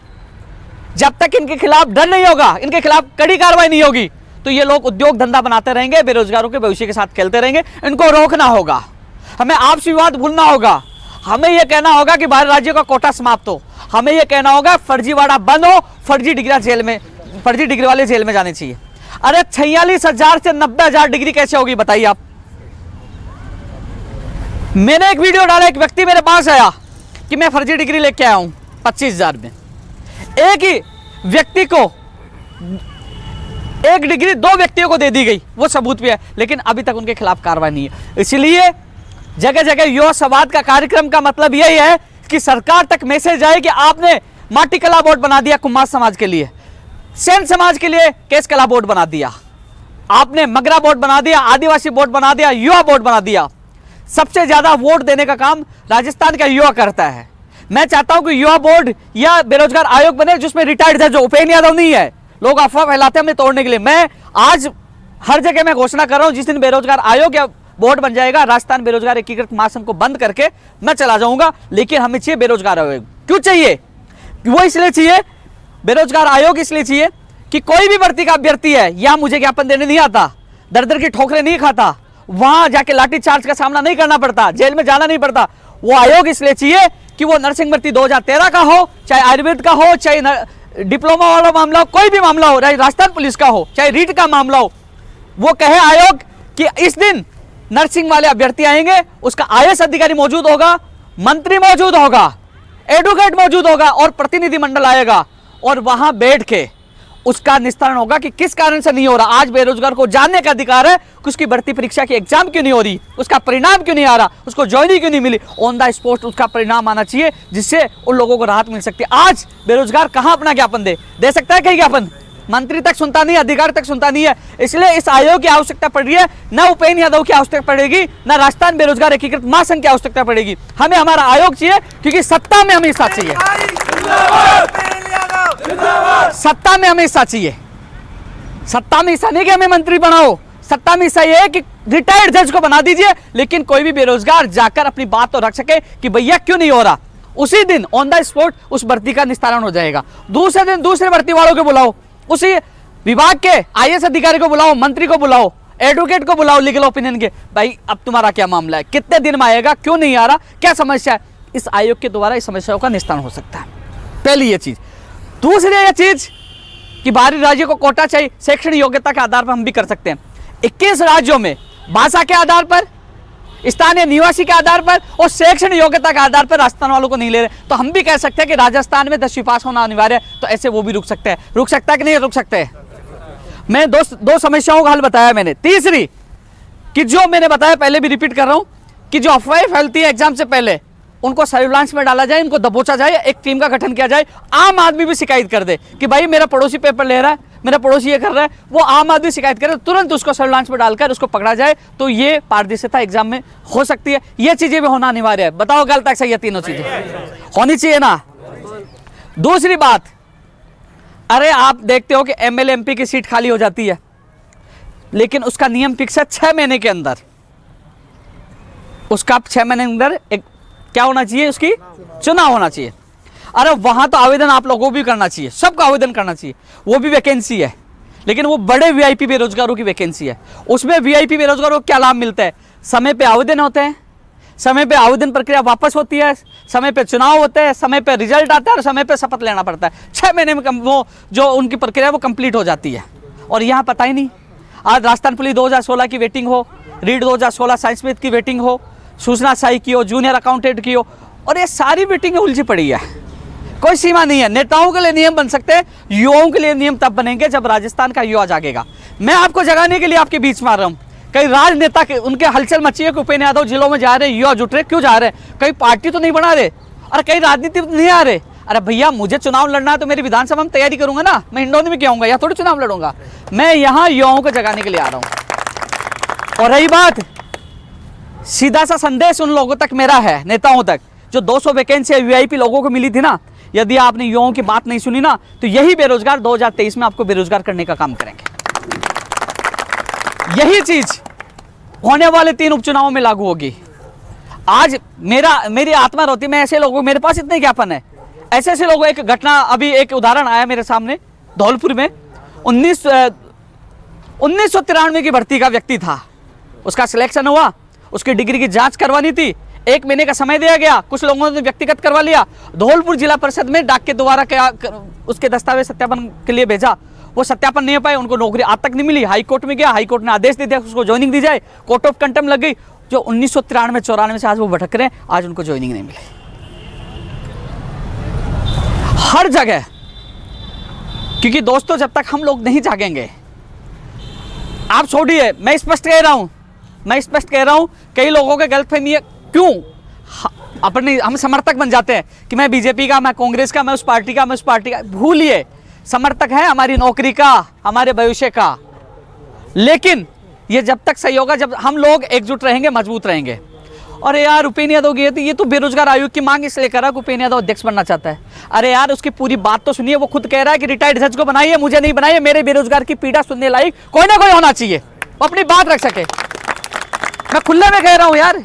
जब तक इनके खिलाफ डर नहीं होगा, इनके खिलाफ कड़ी कार्रवाई नहीं होगी, तो ये लोग उद्योग धंधा बनाते रहेंगे, बेरोजगारों के भविष्य के साथ खेलते रहेंगे। इनको रोकना होगा, हमें आपसी विवाद भूलना होगा, हमें यह कहना होगा कि बाहर राज्यों का कोटा समाप्त हो, हमें यह कहना होगा फर्जीवाड़ा बंद हो, फर्जी डिग्री वाले जेल में जाने चाहिए। अरे 46,000 से 90,000 डिग्री कैसे होगी बताइए आप? मैंने एक वीडियो डाला, एक व्यक्ति मेरे पास आया कि मैं फर्जी डिग्री लेके आया हूं 25,000 में। एक ही व्यक्ति को एक डिग्री 2 व्यक्तियों को दे दी गई, वो सबूत भी है, लेकिन अभी तक उनके खिलाफ कार्रवाई नहीं है। इसलिए जगह जगह युवा संवाद का कार्यक्रम का मतलब यही है कि सरकार तक मैसेज आए कि आपने माटी कला बोर्ड बना दिया कुमार समाज के लिए, सेन समाज के लिए केस कला बोर्ड बना दिया, आपने मगरा बोर्ड बना दिया, आदिवासी बोर्ड बना दिया, युवा बोर्ड बना दिया। सबसे ज्यादा वोट देने का काम राजस्थान का युवा करता है। मैं चाहता हूं कि युवा बोर्ड या बेरोजगार आयोग बने जिसमें रिटायर्ड जज, जो उपेन्द्र यादव नहीं है। लोग अफवाह फैलाते हैं हमें तोड़ने के लिए। मैं आज हर जगह मैं घोषणा कर रहा हूं, जिस दिन बेरोजगार आयोग या बोर्ड बन जाएगा, राजस्थान बेरोजगार एकीकृत महासंघ को बंद करके मैं चला जाऊंगा। लेकिन हमें चाहिए बेरोजगार आयोग। क्यों चाहिए? वो इसलिए चाहिए, बेरोजगार आयोग इसलिए चाहिए कि कोई भी भर्ती का अभ्यर्थी है, या मुझे ज्ञापन देने नहीं आता, दर दर की ठोकरें नहीं खाता, वहां जाके लाठी चार्ज का सामना नहीं करना पड़ता, जेल में जाना नहीं पड़ता। वो आयोग इसलिए चाहिए कि वो नर्सिंग भर्ती 2013 का हो, चाहे आयुर्वेद का हो, चाहे डिप्लोमा वाला मामला हो, कोई भी मामला हो, राजस्थान पुलिस का हो, चाहे रीट का मामला हो, वो कहे आयोग कि इस दिन नर्सिंग वाले अभ्यर्थी आएंगे, उसका आईएएस अधिकारी मौजूद होगा, मंत्री मौजूद होगा, एडवोकेट मौजूद होगा और प्रतिनिधिमंडल आएगा, और वहां बैठ के उसका निस्तारण होगा कि किस कारण से नहीं हो रहा। आज बेरोजगार को जानने का अधिकार है कि उसकी भर्ती परीक्षा की एग्जाम क्यों नहीं हो रही, उसका परिणाम क्यों नहीं आ रहा, उसको ज्वाइनिंग क्यों नहीं मिली। ऑन द स्पॉट उसका परिणाम आना चाहिए, जिससे उन लोगों को राहत मिल सकती है। आज बेरोजगार कहां अपना ज्ञापन दे सकता है? कहीं ज्ञापन मंत्री तक सुनता नहीं, अधिकारी तक सुनता नहीं है। इसलिए इस आयोग की आवश्यकता पड़ रही है, न उपेन्द्र यादव की आवश्यकता पड़ेगी, न राजस्थान बेरोजगार एकीकृत महासंघ की आवश्यकता पड़ेगी। हमें हमारा आयोग चाहिए, क्योंकि सत्ता में हमें हिस्सा चाहिए, सत्ता में हमें हिस्सा चाहिए। सत्ता में हिस्सा नहीं कि हमें मंत्री बनाओ, सत्ता में हिस्सा यह है कि रिटायर्ड जज को बना दीजिए, लेकिन कोई भी बेरोजगार जाकर अपनी बात तो रख सके कि भैया क्यों नहीं हो रहा। उसी दिन ऑन द स्पॉट उस भर्ती का निस्तारण हो जाएगा। दूसरे दिन दूसरे भर्ती वालों को बुलाओ, उसी विभाग के आईएएस अधिकारी को बुलाओ, मंत्री को बुलाओ, एडवोकेट को बुलाओ, लीगल ओपिनियन के, भाई अब तुम्हारा क्या मामला है, कितने दिन में आएगा, क्यों नहीं आ रहा, क्या समस्या है। इस आयोग के द्वारा इस समस्याओं का निस्तारण हो सकता है। पहली ये चीज। दूसरी ये चीज कि बाहरी राज्यों को कोटा चाहिए, शैक्षणिक योग्यता के आधार पर हम भी कर सकते हैं। 21 राज्यों में भाषा के आधार पर, स्थानीय निवासी के आधार पर और शैक्षणिक योग्यता के आधार पर राजस्थान वालों को नहीं ले रहे, तो हम भी कह सकते हैं कि राजस्थान में 10वीं पास होना अनिवार्य है, तो ऐसे वो भी रुक सकते हैं। रुक सकता है कि नहीं रुक सकते हैं? मैं दो समस्याओं का हल बताया मैंने। तीसरी कि जो मैंने बताया, पहले भी रिपीट कर रहा हूं, कि जो अफवाहें फैलती है एग्जाम से पहले, उनको सर्विलांस में डाला जाए, इनको दबोचा जाए, एक टीम का गठन किया जाए। आम आदमी भी शिकायत कर दे कि भाई मेरा पड़ोसी पेपर ले रहा है, मेरा पड़ोसी ये कर रहा है, वो आम आदमी शिकायत करे, तुरंत उसको सर्विलांस में डालकर उसको पकड़ा जाए, तो ये पारदर्शिता एग्जाम में हो सकती है। ये चीजें भी होना अनिवार्य है। बताओ गलत है सही है? तीनों चीजें होनी चाहिए ना। दूसरी बात, अरे आप देखते हो कि एमएलए एमपी की सीट खाली हो जाती है, लेकिन उसका नियम फिक्स है 6 महीने के अंदर, उसका 6 महीने के अंदर एक क्या होना चाहिए, उसकी चुनाव होना चाहिए। अरे वहां तो आवेदन आप लोगों को भी करना चाहिए, सबका आवेदन करना चाहिए, वो भी वैकेंसी है, लेकिन वो बड़े वीआईपी बेरोजगारों की वैकेंसी है। उसमें वीआईपी बेरोजगारों को क्या लाभ मिलता है, समय पे आवेदन होते हैं, समय पे आवेदन प्रक्रिया वापस होती है, समय पे चुनाव होते हैं, समय पे रिजल्ट आता है और समय पे शपथ लेना पड़ता है। 6 महीने में वो जो उनकी प्रक्रिया वो कंप्लीट हो जाती है। और यहाँ पता ही नहीं, आज राजस्थान पुलिस 2016 की वेटिंग हो, रीड 2016 साइंस स्मिथ की वेटिंग हो, सूचना सहायक की हो, जूनियर अकाउंटेंट की हो, और ये सारी वेटिंग उलझी पड़ी है, कोई सीमा नहीं है। नेताओं के लिए नियम बन सकते हैं, युवाओं के लिए नियम तब बनेंगे जब राजस्थान का युवा जागेगा। मैं आपको जगाने के लिए आपके बीच में आ रहा हूँ। कई राजनेता के उनके हलचल मची है कि उपेंद्र यादव जिलों में जा रहे हैं, युवा जुट रहे, क्यों जा रहे हैं? कई पार्टी तो नहीं बना रहे और कई राजनीति नहीं आ रहे। अरे भैया, मुझे चुनाव लड़ना है तो मेरी विधानसभा में तैयारी करूंगा ना, मैं हिंडौनी में क्या आऊंगा, या थोड़ी चुनाव लड़ूंगा। मैं यहाँ युवाओं को जगाने के लिए आ रहा हूँ। और रही बात, सीधा सा संदेश उन लोगों तक मेरा है, नेताओं तक, जो 200 वैकेंसी वीआईपी लोगों को मिली थी ना, यदि आपने युवाओं की बात नहीं सुनी ना, तो यही बेरोजगार 2023 में आपको बेरोजगार करने का काम करेंगे। यही चीज होने वाले 3 उपचुनावों में लागू होगी। आज मेरी आत्मा रोती, मैं ऐसे लोगों, मेरे पास इतने ज्ञापन है, ऐसे ऐसे लोगों, एक घटना, अभी एक उदाहरण आया मेरे सामने, धौलपुर में 1993 की भर्ती का व्यक्ति था, उसका सिलेक्शन हुआ, उसकी डिग्री की जांच करवानी थी, 1 महीने का समय दिया गया, कुछ लोगों ने व्यक्तिगत करवा लिया, धौलपुर जिला परिषद में डाक के द्वारा उसके दस्तावेज सत्यापन के लिए भेजा, वो सत्यापन नहीं हो पाए, उनको नौकरी आज तक नहीं मिली। हाई कोर्ट में गया, हाई कोर्ट ने आदेश दे दिया उसको ज्वाइनिंग दी जाए, कोर्ट ऑफ कंटेम्प्ट लग गई। जो 1993-94 से आज वो भटक रहे हैं, आज उनको ज्वाइनिंग नहीं मिली। हर जगह, क्योंकि दोस्तों जब तक हम लोग नहीं जागेंगे, आप छोड़िए, मैं स्पष्ट कह रहा हूं, कई लोगों के गलतफहमी है, क्यों अपने हम समर्थक बन जाते हैं कि मैं बीजेपी का, मैं कांग्रेस का, मैं उस पार्टी का, मैं उस पार्टी का। भूलिए, समर्थक है हमारी नौकरी का, हमारे भविष्य का। लेकिन ये जब तक सही होगा जब हम लोग एकजुट रहेंगे, मजबूत रहेंगे। और यार उपेंद्र यादव की ये तो बेरोजगार आयोग की मांग इसलिए करा कि उपेंद्र यादव अध्यक्ष बनना चाहता है। अरे यार उसकी पूरी बात तो सुनिए, वो खुद कह रहा है कि रिटायर्ड जज को बनाइए, मुझे नहीं बनाइए, मेरे बेरोजगार की पीड़ा सुनने लायक कोई ना कोई होना चाहिए, वो अपनी बात रख सके। मैं खुले में कह रहा हूं यार,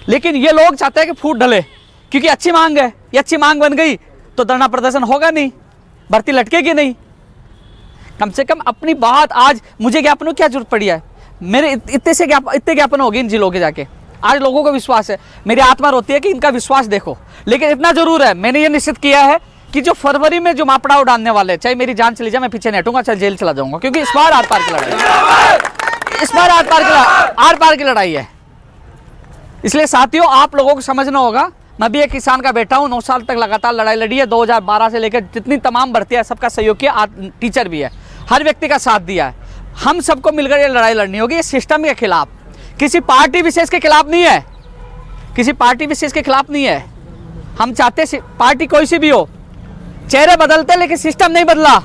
लेकिन ये लोग चाहते हैं कि फूट ढले, क्योंकि अच्छी मांग है, ये अच्छी मांग बन गई तो धरना प्रदर्शन होगा नहीं, भर्ती लटकेगी नहीं। कम से कम अपनी बात, आज मुझे ज्ञापनों की क्या जरूरत पड़ी है, मेरे इतने ज्ञापन हो गए इन जिलों के जाके, आज लोगों को विश्वास है। मेरी आत्मा रोती है कि इनका विश्वास देखो। लेकिन इतना जरूर है, मैंने ये निश्चित किया है कि जो फरवरी में जो मापड़ा उड़ाने वाले, चाहे मेरी जान चली जाए, मैं पीछे नहीं हटूंगा, चाहे जेल चला जाऊंगा, क्योंकि इस बार आर पार की लड़ाई, इस बार आर पार की लड़ाई है। इसलिए साथियों, आप लोगों को समझना होगा, मैं भी एक किसान का बेटा हूँ, 9 साल तक लगातार लड़ाई लड़ी है, 2012 से लेकर जितनी तमाम भर्तियां, सबका सहयोग किया, टीचर भी है, हर व्यक्ति का साथ दिया है। हम सबको मिलकर ये लड़ाई लड़नी होगी, ये सिस्टम के खिलाफ, किसी पार्टी विशेष के खिलाफ नहीं है, किसी पार्टी विशेष के खिलाफ नहीं है। हम चाहते पार्टी कोई सी भी हो, चेहरे बदलते लेकिन सिस्टम नहीं बदला।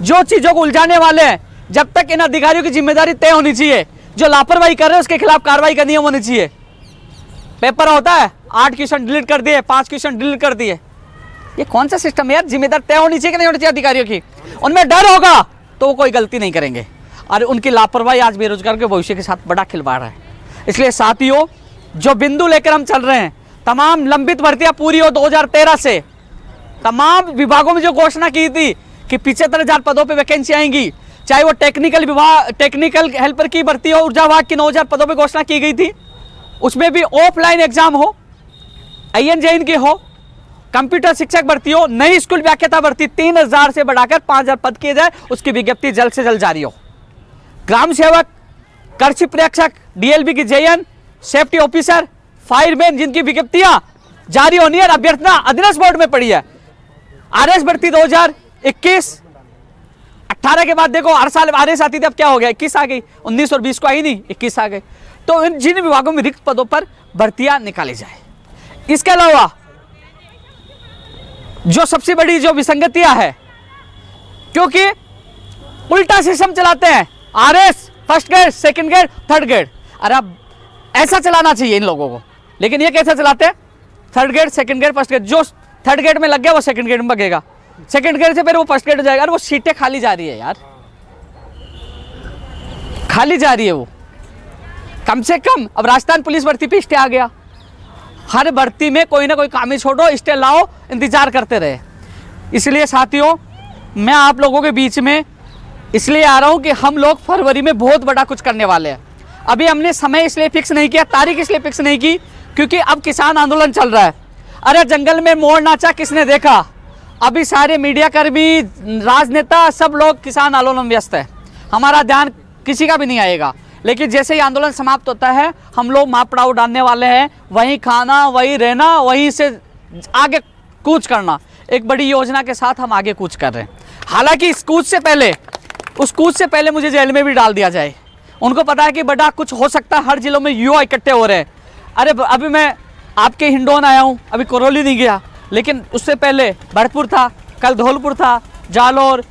जो चीजों को उलझाने वाले हैं, जब तक इन अधिकारियों की जिम्मेदारी तय होनी चाहिए, जो लापरवाही कर रहे हैं उसके खिलाफ कार्रवाई का नियम होनी चाहिए। पेपर होता है, 8 क्वेश्चन डिलीट कर दिए, 5 क्वेश्चन डिलीट कर दिए, ये कौन सा सिस्टम है यार? जिम्मेदारी तय होनी चाहिए कि नहीं होनी चाहिए अधिकारियों की? उनमें डर होगा तो वो कोई गलती नहीं करेंगे, और उनकी लापरवाही आज बेरोजगार के भविष्य के साथ बड़ा खिलवाड़ है। इसलिए साथियों, जो बिंदु लेकर हम चल रहे हैं, तमाम लंबित भर्तियां पूरी हो 2013 से, तमाम विभागों में जो घोषणा की थी कि 75,000 पदों पे वैकेंसी आएंगी, चाहे वो टेक्निकल हेल्पर की भर्ती हो, ऊर्जा विभाग की 9,000 पदों पे घोषणा की गई थी, उसमें भी ऑफलाइन एग्जाम हो, INJN की हो, कंप्यूटर शिक्षक भर्ती हो, नई स्कूल व्याख्याता भर्ती 3,000 से बढ़ाकर 5,000 पद किए जाए, उसकी विज्ञप्ति जल्द से जल्द जारी हो। ग्राम सेवक, कृषि प्रेक्षक, DLB की JN, सेफ्टी ऑफिसर, फायरमैन, जिनकी विज्ञप्तियां जारी होनी है, अभ्यर्थना अधीनस्थ बोर्ड में पड़ी है। RS भर्ती 2021, 18 के बाद देखो हर साल RS आती थी, अब क्या हो गया, 21 आ गई, 19 और 20 को आई नहीं, 21 आ गई। तो इन जिन विभागों में रिक्त पदों पर भर्तियां निकाली जाए। इसके अलावा जो सबसे बड़ी जो विसंगतियां है, क्योंकि उल्टा सिस्टम चलाते हैं, RS first grade, second grade, third grade. अरे अब ऐसा चलाना चाहिए इन लोगों को, लेकिन ये कैसे चलाते हैं? Third grade, second grade, first grade. जो थर्ड ग्रेड में लग गया वो सेकंड ग्रेड में लगेगा, सेकंड ग्रेड से फिर वो फर्स्ट ग्रेड हो जाएगा, और वो सीटें खाली जा रही है यार। खाली जा रही है वो। कम से कम अब राजस्थान पुलिस भर्ती पे स्टे आ गया, हर भर्ती में कोई ना कोई काम ही छोड़ो, स्टे लाओ, इंतजार करते रहे। इसलिए साथियों मैं आप लोगों के बीच में इसलिए आ रहा हूँ कि हम लोग फरवरी में बहुत बड़ा कुछ करने वाले हैं। अभी हमने समय इसलिए फिक्स नहीं किया, तारीख इसलिए फिक्स नहीं की क्योंकि अब किसान आंदोलन चल रहा है। अरे जंगल में मोर नाचा किसने देखा? अभी सारे मीडिया कर्मी, राजनेता, सब लोग किसान आंदोलन में व्यस्त है, हमारा ध्यान किसी का भी नहीं आएगा। लेकिन जैसे ही आंदोलन समाप्त होता है हम लोग माँ पड़ाव डालने वाले हैं, वहीं खाना, वहीं रहना, वहीं से आगे कूच करना। एक बड़ी योजना के साथ हम आगे कूच कर रहे हैं। हालांकि इस कूच से पहले, उस कूच से पहले मुझे जेल में भी डाल दिया जाए। उनको पता है कि बड़ा कुछ हो सकता है, हर जिलों में युवा इकट्ठे हो रहे हैं। अरे अभी मैं आपके हिंडोन आया हूँ, अभी करौली नहीं गया, लेकिन उससे पहले भरतपुर था, कल धौलपुर था, जालौर,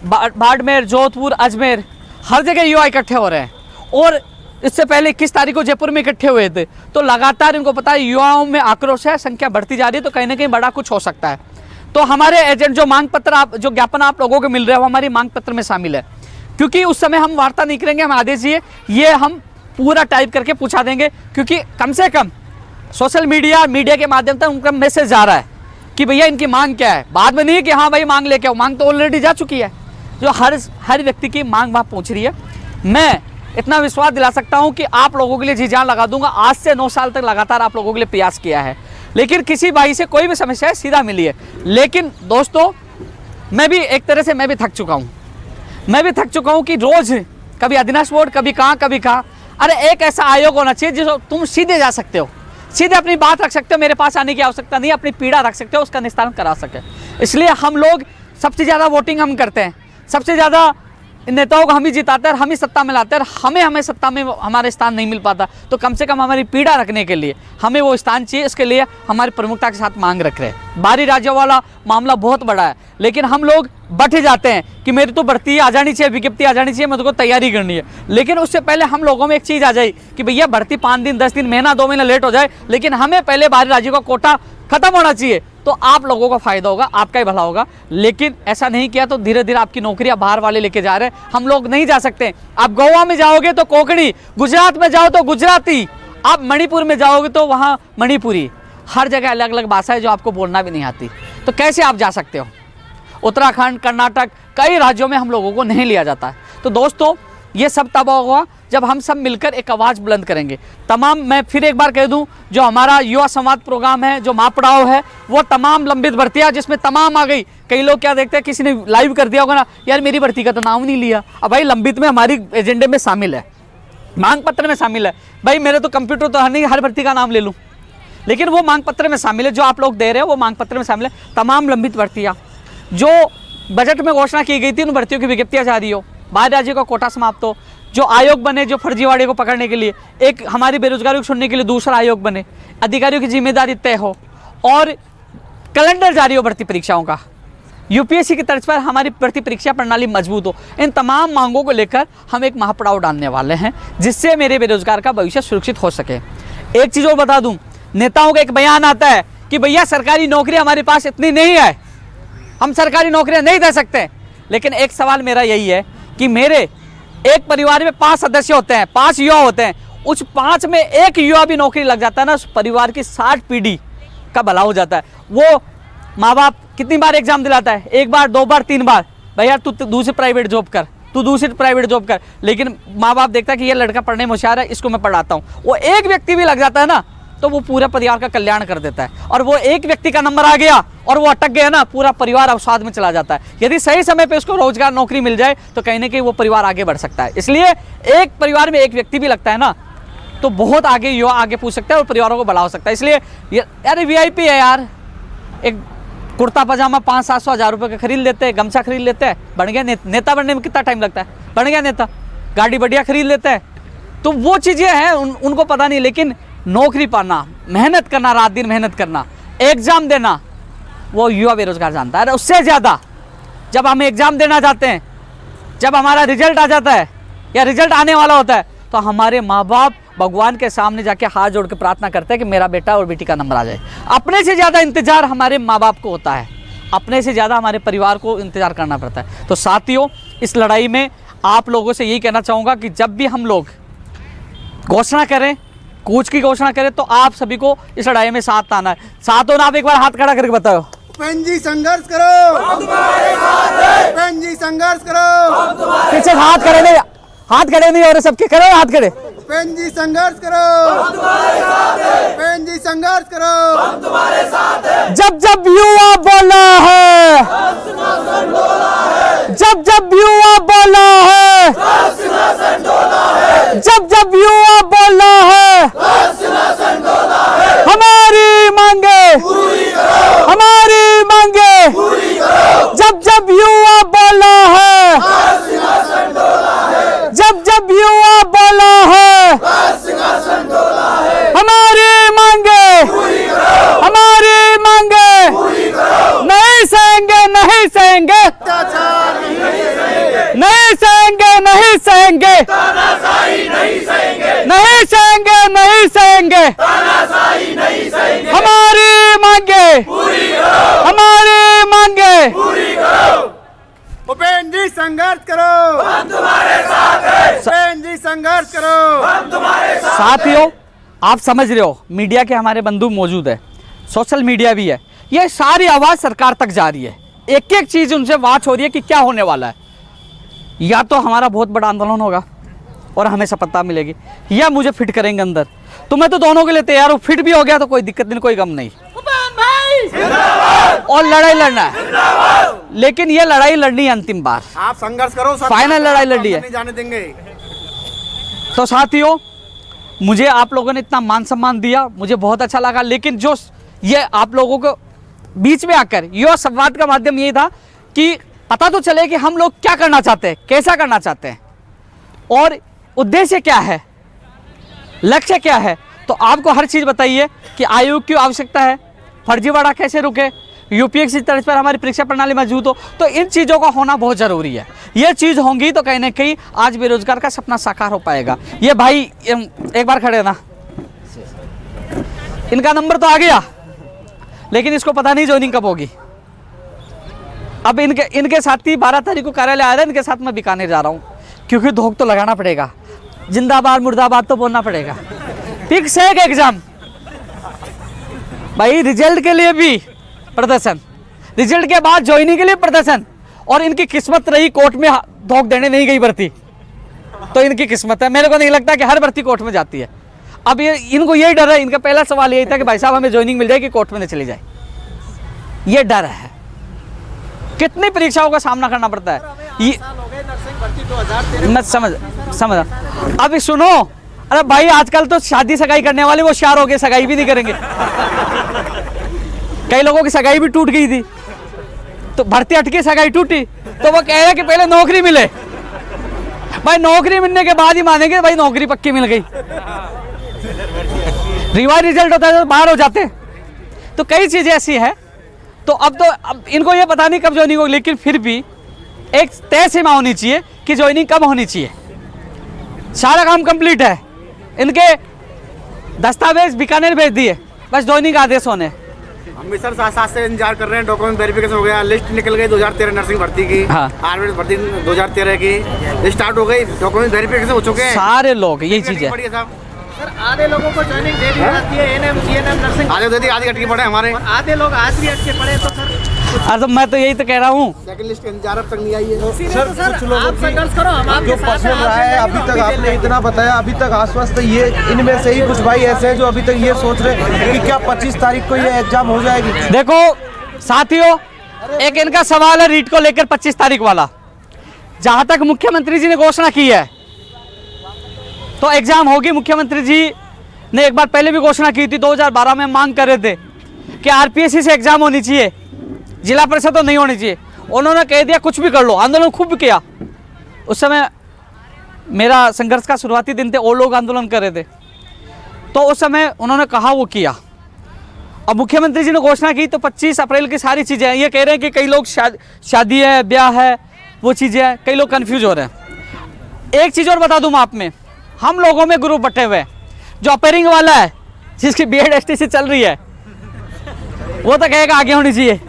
बाड़मेर, जोधपुर, अजमेर, हर जगह युवा इकट्ठे हो रहे हैं। और इससे पहले 21 तारीख को जयपुर में इकट्ठे हुए थे। तो लगातार इनको पता है युवाओं में आक्रोश है, संख्या बढ़ती जा रही है, तो कहीं ना कहीं बड़ा कुछ हो सकता है। तो हमारे एजेंट जो मांग पत्र, जो ज्ञापन आप लोगों को मिल रहा है, वो हमारी मांग पत्र में शामिल है। क्योंकि उस समय हम वार्ता नहीं करेंगे, हम आदेश ये हम पूरा टाइप करके पूछा देंगे, क्योंकि कम से कम सोशल मीडिया के माध्यम से उनका मैसेज जा रहा है कि भैया इनकी मांग क्या है। बाद में नहीं कि हाँ भाई मांग लेके आओ, मांग तो ऑलरेडी जा चुकी है। जो हर व्यक्ति की मांग वहाँ पहुँच रही है। मैं इतना विश्वास दिला सकता हूँ कि आप लोगों के लिए जी जान लगा दूंगा। आज से 9 साल तक लगातार आप लोगों के लिए प्रयास किया है, लेकिन किसी भाई से कोई भी समस्या है सीधा मिली है। लेकिन दोस्तों मैं भी एक तरह से मैं भी थक चुका हूँ। मैं भी थक चुका हूँ कि रोज़ कभी अविनाश बोर्ड, कभी कहाँ। अरे एक ऐसा आयोग होना चाहिए जिसको तुम सीधे जा सकते हो, सीधे अपनी बात रख सकते हो, मेरे पास आने की आवश्यकता नहीं, अपनी पीड़ा रख सकते हो, उसका निस्तारण करा सके। इसलिए हम लोग सबसे ज़्यादा वोटिंग हम करते हैं, सबसे ज़्यादा नेताओं को हम ही जिताते हैं और हम ही सत्ता में लाते हैं। और हमें सत्ता में हमारे स्थान नहीं मिल पाता, तो कम से कम हमारी पीड़ा रखने के लिए हमें वो स्थान चाहिए। इसके लिए हमारी प्रमुखता के साथ मांग रख रहे हैं। बाहरी राज्यों वाला मामला बहुत बड़ा है, लेकिन हम लोग बैठ जाते हैं कि मेरी तो भर्ती आ जानी चाहिए, विज्ञप्ति आ जानी चाहिए, मेरे को तैयारी करनी है। लेकिन उससे पहले हम लोगों में एक चीज़ आ जाए कि भैया भर्ती 5 दिन, 10 दिन, महीना, 2 महीना लेट हो जाए, लेकिन हमें पहले बाहरी राज्यों का कोटा खत्म होना चाहिए, तो आप लोगों का फायदा होगा, आपका ही भला होगा। लेकिन ऐसा नहीं किया तो धीरे धीरे आपकी नौकरियां बाहर वाले लेके जा रहे हैं। हम लोग नहीं जा सकते। आप गोवा में जाओगे तो कोंकणी, गुजरात में जाओ तो गुजराती, आप मणिपुर में जाओगे तो वहाँ मणिपुरी, हर जगह अलग अलग भाषा है जो आपको बोलना भी नहीं आती। तो कैसे आप जा सकते हो? उत्तराखंड, कर्नाटक, कई राज्यों में हम लोगों को नहीं लिया जाता है। तो दोस्तों ये सब तब होगा जब हम सब मिलकर एक आवाज़ बुलंद करेंगे। तमाम, मैं फिर एक बार कह दूं, जो हमारा युवा संवाद प्रोग्राम है, जो माँ पड़ाव है, वो तमाम लंबित भर्तियाँ जिसमें तमाम आ गई। कई लोग क्या देखते हैं, किसी ने लाइव कर दिया होगा ना, यार मेरी भर्ती का तो नाम नहीं लिया। अब भाई लंबित में हमारी एजेंडे में शामिल है, मांग पत्र में शामिल है। भाई मेरे तो कंप्यूटर तो नहीं हर भर्ती का नाम ले लूँ, लेकिन वो मांग पत्र में शामिल है। जो आप लोग दे रहे हो वो मांग पत्र में शामिल है। तमाम लंबित भर्तियाँ जो बजट में घोषणा की गई थी, उन भर्तियों की विज्ञप्तियाँ जारी हो, बाहर राज्यों का कोटा समाप्त हो, जो आयोग बने जो फर्जीवाड़े को पकड़ने के लिए, एक हमारी बेरोजगारी को सुनने के लिए दूसरा आयोग बने, अधिकारियों की जिम्मेदारी तय हो, और कैलेंडर जारी हो भर्ती परीक्षाओं का, यूपीएससी की तर्ज पर हमारी भर्ती परीक्षा प्रणाली मजबूत हो। इन तमाम मांगों को लेकर हम एक महापड़ाव डालने वाले हैं, जिससे मेरे बेरोजगार का भविष्य सुरक्षित हो सके। एक चीज़ और बता दूं, नेताओं का एक बयान आता है कि भैया सरकारी नौकरी हमारे पास इतनी नहीं है, हम सरकारी नौकरियां नहीं दे सकते। लेकिन एक सवाल मेरा यही है कि मेरे एक परिवार में 5 सदस्य होते हैं, 5 युवा होते हैं, उस 5 में एक युवा भी नौकरी लग जाता है ना, उस परिवार की 60 पीढ़ी का भला हो जाता है। वो माँ बाप कितनी बार एग्जाम दिलाता है, 1 बार, 2 बार, 3 बार, भैया तू दूसरी प्राइवेट जॉब कर, तू दूसरी प्राइवेट जॉब कर। लेकिन माँ बाप देखता है कि ये लड़का पढ़ने में होशियार है, इसको मैं पढ़ाता हूँ। वो एक व्यक्ति भी लग जाता है ना, तो वो पूरा परिवार का कल्याण कर देता है। और वो एक व्यक्ति का नंबर आ गया और वो अटक गया ना, पूरा परिवार अवसाद में चला जाता है। यदि सही समय पे उसको रोजगार नौकरी मिल जाए तो कहीं ना कहीं वो परिवार आगे बढ़ सकता है। इसलिए एक परिवार में एक व्यक्ति भी लगता है ना, तो बहुत आगे युवा आगे पूछ सकता है और परिवारों को बढ़ा सकता है। इसलिए यार वीआईपी है यार, एक कुर्ता पजामा 500-700 हज़ार रुपये का खरीद लेते हैं, गमछा खरीद लेते हैं, बन गया नेता बनने में कितना टाइम लगता है, बन गया नेता, गाड़ी बढ़िया खरीद लेते हैं। तो वो चीज़ें हैं उनको पता नहीं, लेकिन नौकरी पाना, मेहनत करना, रात दिन मेहनत करना, एग्ज़ाम देना, वो युवा बेरोजगार जानता है। उससे ज़्यादा जब हम एग्ज़ाम देना जाते हैं, जब हमारा रिजल्ट आ जाता है या रिजल्ट आने वाला होता है, तो हमारे माँ बाप भगवान के सामने जाके हाथ जोड़ के प्रार्थना करते हैं कि मेरा बेटा और बेटी का नंबर आ जाए। अपने से ज़्यादा इंतज़ार हमारे माँ बाप को होता है, अपने से ज़्यादा हमारे परिवार को इंतज़ार करना पड़ता है। तो साथियों, इस लड़ाई में आप लोगों से यही कहना चाहूँगा कि जब भी हम लोग घोषणा करें, कूच की घोषणा करें, तो आप सभी को इस लड़ाई में साथ आना है। साथ होना, आप एक बार हाथ खड़ा करके बताओ। भूपेंद्र जी संघर्ष करो, हम तुम्हारे साथ हैं। भूपेंद्र जी संघर्ष करो, हम तुम्हारे पीछे हाथ खड़े नहीं, हाथ खड़े नहीं हो रहे सबके, करो हाथ खड़े। भूपेंद्र जी संघर्ष करो, हम तुम्हारे साथ हैं। भूपेंद्र जी संघर्ष करो, हम तुम्हारे साथ हैं। जब जब युवा बोला है, जब जब युवा बोला है, जब जब युवा बोला है, हमारी मांगे, हमारी मांगे, जब जब युवा बोला है, जब जब युवा बोला है, हमारी मांगे, हमारी मांगे, नहीं सहेंगे, नहीं सहेंगे, नहीं सहेंगे, नहीं सहेंगे, नहीं सहेंगे, नहीं सहेंगे, हमारी मांगे, हमारी मांगे। भूपेंद्र जी संघर्ष करो, हम तुम्हारे साथ हैं। भूपेंद्र जी संघर्ष करो, हम तुम्हारे साथ। साथियों, आप समझ रहे हो, मीडिया के हमारे बंधु मौजूद है, सोशल मीडिया भी है, ये सारी आवाज़ सरकार तक जा रही है। एक एक चीज़ उनसे वाच हो रही है कि क्या होने वाला है। या तो हमारा बहुत बड़ा आंदोलन होगा और हमें सफलता मिलेगी, या मुझे फिट करेंगे अंदर। तो मैं तो दोनों के लिए तैयार हूँ। फिट भी हो गया तो कोई दिक्कत नहीं, कोई गम नहीं, और लड़ाई लड़ना है। लेकिन ये लड़ाई लड़नी है अंतिम बार, आप संघर्ष करो, फाइनल लड़ाई लड़नी है। नहीं जाने देंगे। तो साथियों, मुझे आप लोगों ने इतना मान सम्मान दिया, मुझे बहुत अच्छा लगा। लेकिन जो ये आप लोगों को बीच में आकर यह संवाद का माध्यम ये था कि पता तो चले कि हम लोग क्या करना चाहते हैं, कैसा करना चाहते हैं, और उद्देश्य क्या है, लक्ष्य क्या है। तो आपको हर चीज़ बताइए कि आयोग की आवश्यकता है, फर्जीवाड़ा कैसे रुके, यूपीएससी तर्ज पर हमारी परीक्षा प्रणाली मौजूद हो। तो इन चीज़ों का होना बहुत ज़रूरी है। ये चीज़ होंगी तो कहीं ना कहीं आज बेरोजगार का सपना साकार हो पाएगा। ये भाई एक बार खड़े ना, इनका नंबर तो आ गया, लेकिन इसको पता नहीं ज्वाइनिंग कब होगी। अब इनके साथ ही 12 तारीख को कार्यालय आया था, इनके साथ मैं बीकानेर जा रहा हूँ, क्योंकि धोख तो लगाना पड़ेगा, जिंदाबाद मुर्दाबाद तो बोलना पड़ेगा। फिक्स है एग्जाम भाई, रिजल्ट के लिए भी प्रदर्शन, रिजल्ट के बाद ज्वाइनिंग के लिए प्रदर्शन। और इनकी किस्मत रही कोर्ट में धोख देने नहीं गई भर्ती, तो इनकी किस्मत है। मेरे को नहीं लगता कि हर भर्ती कोर्ट में जाती है। अब ये इनको यही डर है, इनका पहला सवाल यही था कि भाई साहब हमें ज्वाइनिंग मिल जाए कि कोर्ट में न चली जाए। ये डर है। कितनी परीक्षाओं का सामना करना पड़ता है ये मैं समझ। अभी सुनो, अरे भाई आजकल तो शादी सगाई करने वाले वो होशियार हो गए, सगाई भी नहीं करेंगे। कई लोगों की सगाई भी टूट गई थी, तो भर्ती अटकी, सगाई टूटी, तो वो कह रहे कि पहले नौकरी मिले। भाई नौकरी मिलने के बाद ही मानेंगे भाई नौकरी पक्की मिल गई। रिवाइज रिजल्ट होता है तो बाहर हो जाते। तो कई चीजें ऐसी है। तो अब इनको ये पता नहीं कब ज्वाइनिंग होगी, लेकिन फिर भी एक तय सीमा होनी चाहिए कि ज्वाइनिंग कब होनी चाहिए। सारा काम कंप्लीट है, इनके दस्तावेज बीकानेर भेज दिए, बस ज्वाइनिंग का आदेश होने। हम भी सर साथ से इंतजार कर रहे हैं, डॉक्यूमेंट वेरिफिकेशन हो गया, लिस्ट निकल गई 2013 नर्सिंग भर्ती की, हाँ। आयुर्वेद भर्ती 2013 की स्टार्ट हो गई, डॉक्यूमेंट वेरिफिकेशन हो चुके हैं सारे लोग, यही चीज है। सर आधे लोगों को ज्वाइनिंग दे दी जाती है, एनएम जीएनएम नर्सिंग, आधे दे दी, आधे अटके पड़े हमारे, आधे लोग आज भी अटके पड़े। तो सर अरे मैं तो यही तो कह रहा हूँ, सेकंड लिस्ट का इंतजार अब तक नहीं आई है। सर कुछ लोगों आप संघर्ष करो, हम आपके जो साथ पसंद हैं, रहा है अभी तक आपने इतना बताया, अभी तक आश्वस्त ये इनमें से ही कुछ भाई ऐसे हैं जो अभी तक ये सोच रहे हैं कि क्या 25 तारीख को ये एग्जाम हो जाएगी। देखो साथियों, एक इनका सवाल है रीट को लेकर 25 तारीख वाला। जहां तक मुख्यमंत्री जी ने घोषणा की है तो एग्जाम होगी। मुख्यमंत्री जी ने एक बार पहले भी घोषणा की थी, 2012 में मांग कर रहे थे कि आरपीएससी से एग्जाम होनी चाहिए, जिला परिषद तो नहीं होनी चाहिए। उन्होंने कह दिया कुछ भी कर लो, आंदोलन खूब किया। उस समय मेरा संघर्ष का शुरुआती दिन थे, और लोग आंदोलन कर रहे थे, तो उस समय उन्होंने कहा वो किया। अब मुख्यमंत्री जी ने घोषणा की तो 25 अप्रैल की सारी चीज़ें, ये कह रहे हैं कि कई लोग शादी है, ब्याह है, वो चीज़ें हैं, कई लोग कंफ्यूज हो रहे हैं। एक चीज़ और बता दूँ मैं आप में, हम लोगों में ग्रुप बटे हुए हैं। जो अपेयरिंग वाला है, जिसकी बीएड एसटीसी चल रही है, वो तो कहेगा आगे होनी चाहिए।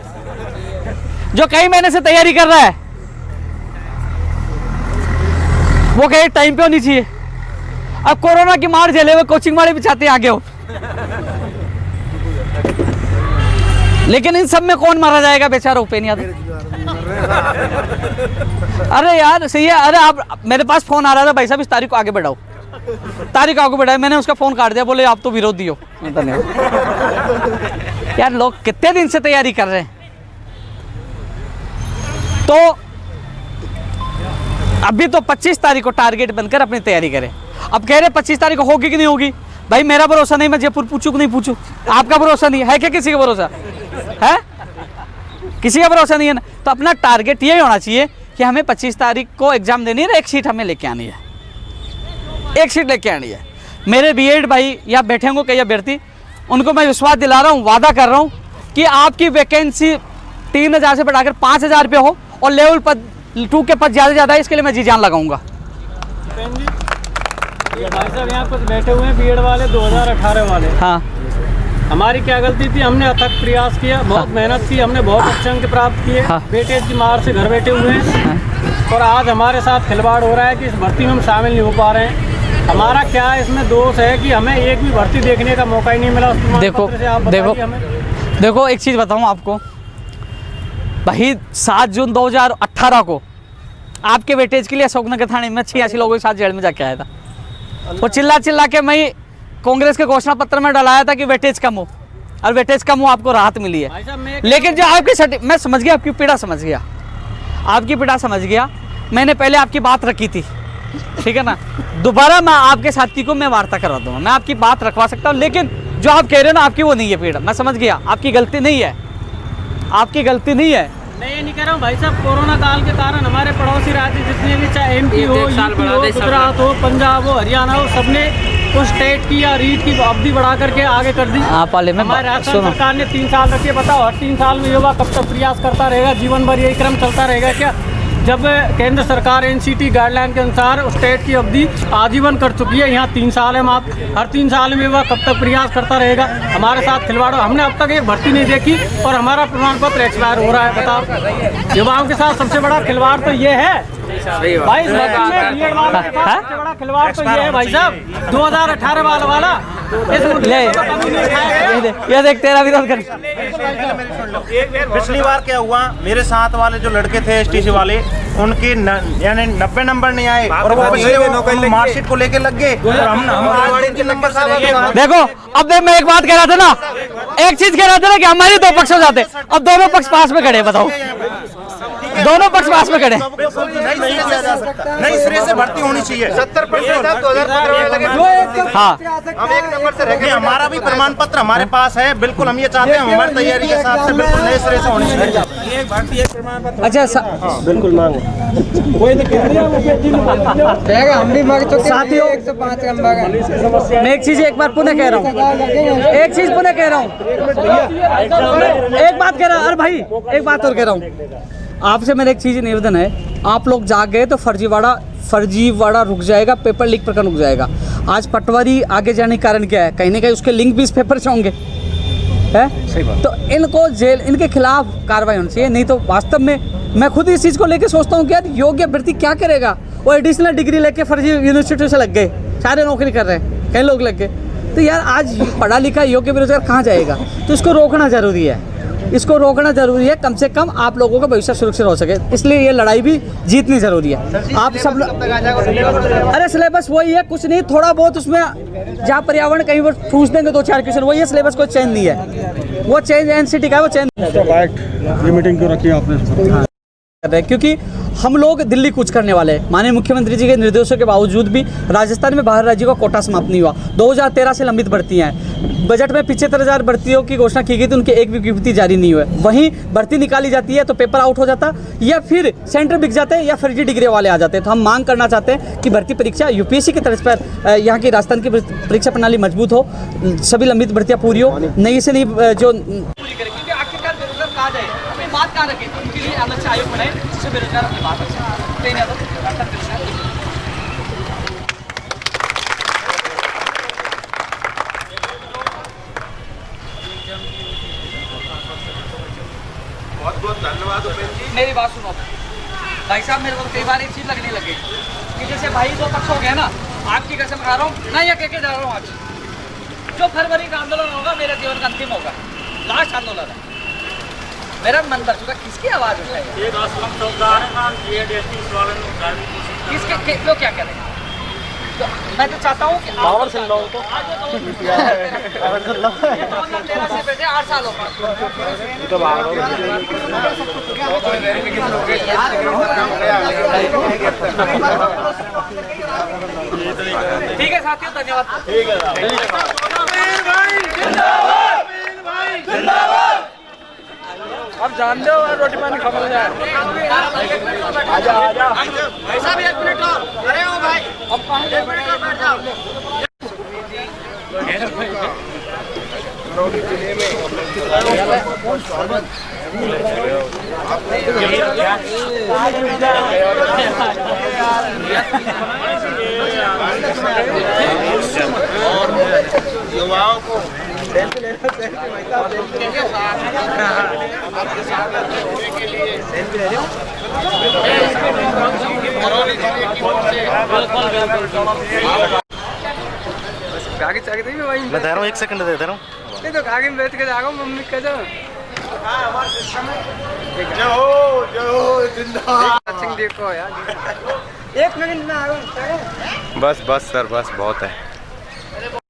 जो कई महीने से तैयारी कर रहा है वो कहे टाइम पे होनी चाहिए। अब कोरोना की मार झेले हुए कोचिंग वाले भी चाहते हैं आगे हो, लेकिन इन सब में कौन मारा जाएगा बेचारा उपेन यादव। अरे यार सही है। अरे आप, मेरे पास फोन आ रहा था, भाई साहब इस तारीख को आगे बढ़ाओ, तारीख आगे बढ़ाए, मैंने उसका फोन काट दिया, बोले आप तो विरोधी हो। यार लोग कितने दिन से तैयारी कर रहे हैं। तो अभी तो 25 तारीख को टारगेट बनकर अपनी तैयारी करें। अब कह रहे 25 तारीख को होगी कि नहीं होगी, भाई मेरा भरोसा नहीं, मैं जयपुर पूछूं कि नहीं पूछूं, आपका भरोसा नहीं है क्या? किसी का भरोसा है? किसी का भरोसा नहीं है ना। तो अपना टारगेट यही होना चाहिए कि हमें 25 तारीख को एग्जाम देनी है, एक सीट हमें लेके आनी है, एक सीट लेके आनी है। मेरे बीएड भाई या बैठे होंगे कई अभ्यर्थी, उनको मैं विश्वास दिला रहा हूँ, वादा कर रहा हूँ कि आपकी वैकेंसी 3000 से बढ़ाकर 5000 पे हो और लेवल 2 के पद ज़्यादा से ज़्यादा है, इसके लिए मैं जी जान लगाऊंगा। भाई साहब यहाँ कुछ बैठे हुए हैं बीएड वाले 2018 वाले। हाँ, हमारी क्या गलती थी? हमने अथक प्रयास किया, बहुत मेहनत की, हमने बहुत अच्छे अंक प्राप्त किए, हाँ। बेटे की मार से घर बैठे हुए हैं और आज हमारे साथ खिलवाड़ हो रहा है कि इस भर्ती में हम शामिल नहीं हो पा रहे हैं। हमारा क्या इसमें दोष है कि हमें एक भी भर्ती देखने का मौका ही नहीं मिला। देखो एक चीज़ बताऊँ आपको भाई, 7 जून 2018 को आपके वेटेज के लिए अशोकनगर थाने में 86 लोगों के साथ जेल में जाके आया था। वो चिल्ला के मैं कांग्रेस के घोषणा पत्र में डलाया था कि वेटेज कम हो, और वेटेज कम हो आपको राहत मिली है। लेकिन जो आपकी मैं समझ गया, आपकी पीड़ा समझ गया, आपकी पीड़ा समझ गया। मैंने पहले आपकी बात रखी थी, ठीक है ना। दोबारा मैं आपके साथी को मैं वार्ता करवा दूंगा, मैं आपकी बात रखवा सकता हूँ, लेकिन जो आप कह रहे हो ना आपकी वो नहीं है पीड़ा, मैं समझ गया, आपकी गलती नहीं है, आपकी गलती नहीं है। मैं ये नहीं कह रहा हूँ भाई साहब, कोरोना काल के कारण हमारे पड़ोसी राज्य जितने भी, चाहे एमपी हो, यूपी हो, गुजरात हो, पंजाब हो, हरियाणा हो, सबने उस स्टेट की या रीट की अवधि बढ़ा करके आगे कर दी। आप वाले में हमारे राजस्थान सरकार ने 3 साल रखे। बताओ हर 3 साल में युवा कब तक प्रयास करता रहेगा? जीवन भर यही क्रम चलता रहेगा क्या? जब केंद्र सरकार एनसीटी गाइडलाइन के अनुसार स्टेट की अवधि आजीवन कर चुकी है, यहाँ 3 साल है मात्र, हर 3 साल में वह कब तक प्रयास करता रहेगा? हमारे साथ खिलवाड़, हमने अब तक एक भर्ती नहीं देखी और हमारा प्रमाण पत्र एक्सपायर हो रहा है। बताओ, युवाओं के साथ सबसे बड़ा खिलवाड़ तो ये है भाई, सबसे बड़ा खिलवाड़ तो ये है भाई साहब, 2018 वाला ये देख तेरा विरोध कर। पिछली बार क्या हुआ, मेरे साथ वाले जो लड़के थे एसटीसी वाले, उनके यानी 90 नंबर नहीं आए और वो मार्कशीट को लेके लग गए और हम नंबर से। देखो अब मैं एक बात कह रहा था ना, एक चीज कह रहा था ना कि हमारे 2 पक्ष हो जाते, अब दोनों पक्ष पास में खड़े। बताओ, दोनों पक्ष पास में खड़े। नई सिरे से भर्ती होनी चाहिए। 70% हाँ, हम 1 नंबर से रह गए। हमारा भी प्रमाण पत्र हमारे पास है, बिल्कुल हम ये चाहते हैं हमारी तैयारी के हिसाब से बिल्कुल नए सिरे से होनी चाहिए। भर्ती एक प्रमाण पत्र। अच्छा बिल्कुल मांगो। हम भी मांग चुके साथियों, 105 नंबर। मैं एक चीज एक बार पुनः कह रहा हूँ, एक चीज पुनः कह रहा हूँ, एक बात कह रहा हूँ। अरे भाई एक बात और कह रहा हूँ आपसे, मेरा एक चीज निवेदन है, आप लोग जाग गए तो फर्जीवाड़ा रुक जाएगा, पेपर लीक प्रकरण रुक जाएगा। आज पटवारी आगे जाने का कारण क्या है? कहीं ना कहीं उसके लिंक भी इस पेपर से होंगे, है? तो इनको जेल, इनके खिलाफ कार्रवाई होनी चाहिए। नहीं तो वास्तव में मैं खुद इस चीज़ को लेके सोचता हूँ कि यार योग्य अभ्यर्थी क्या करेगा? वो एडिशनल डिग्री लेके फर्जी यूनिवर्सिटी से लग गए, सारे नौकरी कर रहे हैं, कई लोग लग गए। तो यार आज पढ़ा लिखा योग्य बेरोजगार कहाँ जाएगा? तो इसको रोकना ज़रूरी है, इसको रोकना जरूरी है, कम से कम आप लोगों का भविष्य सुरक्षित हो सके, इसलिए ये लड़ाई भी जीतनी जरूरी है। आप सब अरे सिलेबस वही है, कुछ नहीं, थोड़ा बहुत उसमें जहाँ पर्यावरण कहीं पर पूछ देंगे 2-4 क्वेश्चन, वही है, सिलेबस कोई चेंज नहीं है, वो चेंज एनसीटी का है, वो चेंज। ये मीटिंग क्यों रखी आपने? कर रहे हैं क्योंकि हम लोग दिल्ली कूच करने वाले हैं। माननीय मुख्यमंत्री जी के निर्देशों के बावजूद भी राजस्थान में बाहर राज्यों का कोटा समाप्त नहीं हुआ। 2013 से लंबित भर्तियां हैं। बजट में 75,000 भर्तियों की घोषणा की गई थी, उनकी एक भी विज्ञप्ति जारी नहीं हुई। वहीं भर्ती निकाली जाती है तो पेपर आउट हो जाता, या फिर सेंटर बिक जाते हैं, या फर्जी डिग्री वाले आ जाते हैं। तो हम मांग करना चाहते हैं कि भर्ती परीक्षा यूपीएससी की तर्ज पर यहाँ की राजस्थान की परीक्षा प्रणाली मजबूत हो, सभी लंबित भर्तियाँ पूरी हो, नई से नई जो आखिरकार बेरोजगार कहा जाए, अपनी बात कहाँ रखें, उनके लिए अलग से आयोग बनाए जिससे बेरोजगार अपनी बात रखें। बहुत बहुत धन्यवाद उपेंद्र जी। मेरी बात सुनो भाई साहब, मेरे को कई बार एक चीज़ लगने लगी, कि जैसे भाई दो पक्ष हो गया ना, आपकी कसम खा रहा हूँ मैं, ये कह के जा रहा हूँ आज, जो फरवरी का आंदोलन होगा मेरे जीवन का अंतिम होगा, लास्ट आंदोलन है। मेरा मन कर चुका, किसकी आवाज़ उठाएगा, किसके क्यों क्या करें। तो मैं तो चाहता हूँ कि पावर से लोगों को 2013 से बैठे 8 साल हो गए। ठीक है साथियों, धन्यवाद। अब जान दो रोटी पानी खबर जाए। आजा आजा सब 1 मिनट और अरे ओ भाई, अब 1 मिनट और बैठ जाओ। युवाओं को मैं दे रहा हूँ, 1 सेकंड दे रहा हूँ। नहीं तो आगे बैठ के जाओ, मम्मी कह दो जिंदाबाद। देखो यार 1 मिनट में आ गए। बस बस सर, बस बहुत है।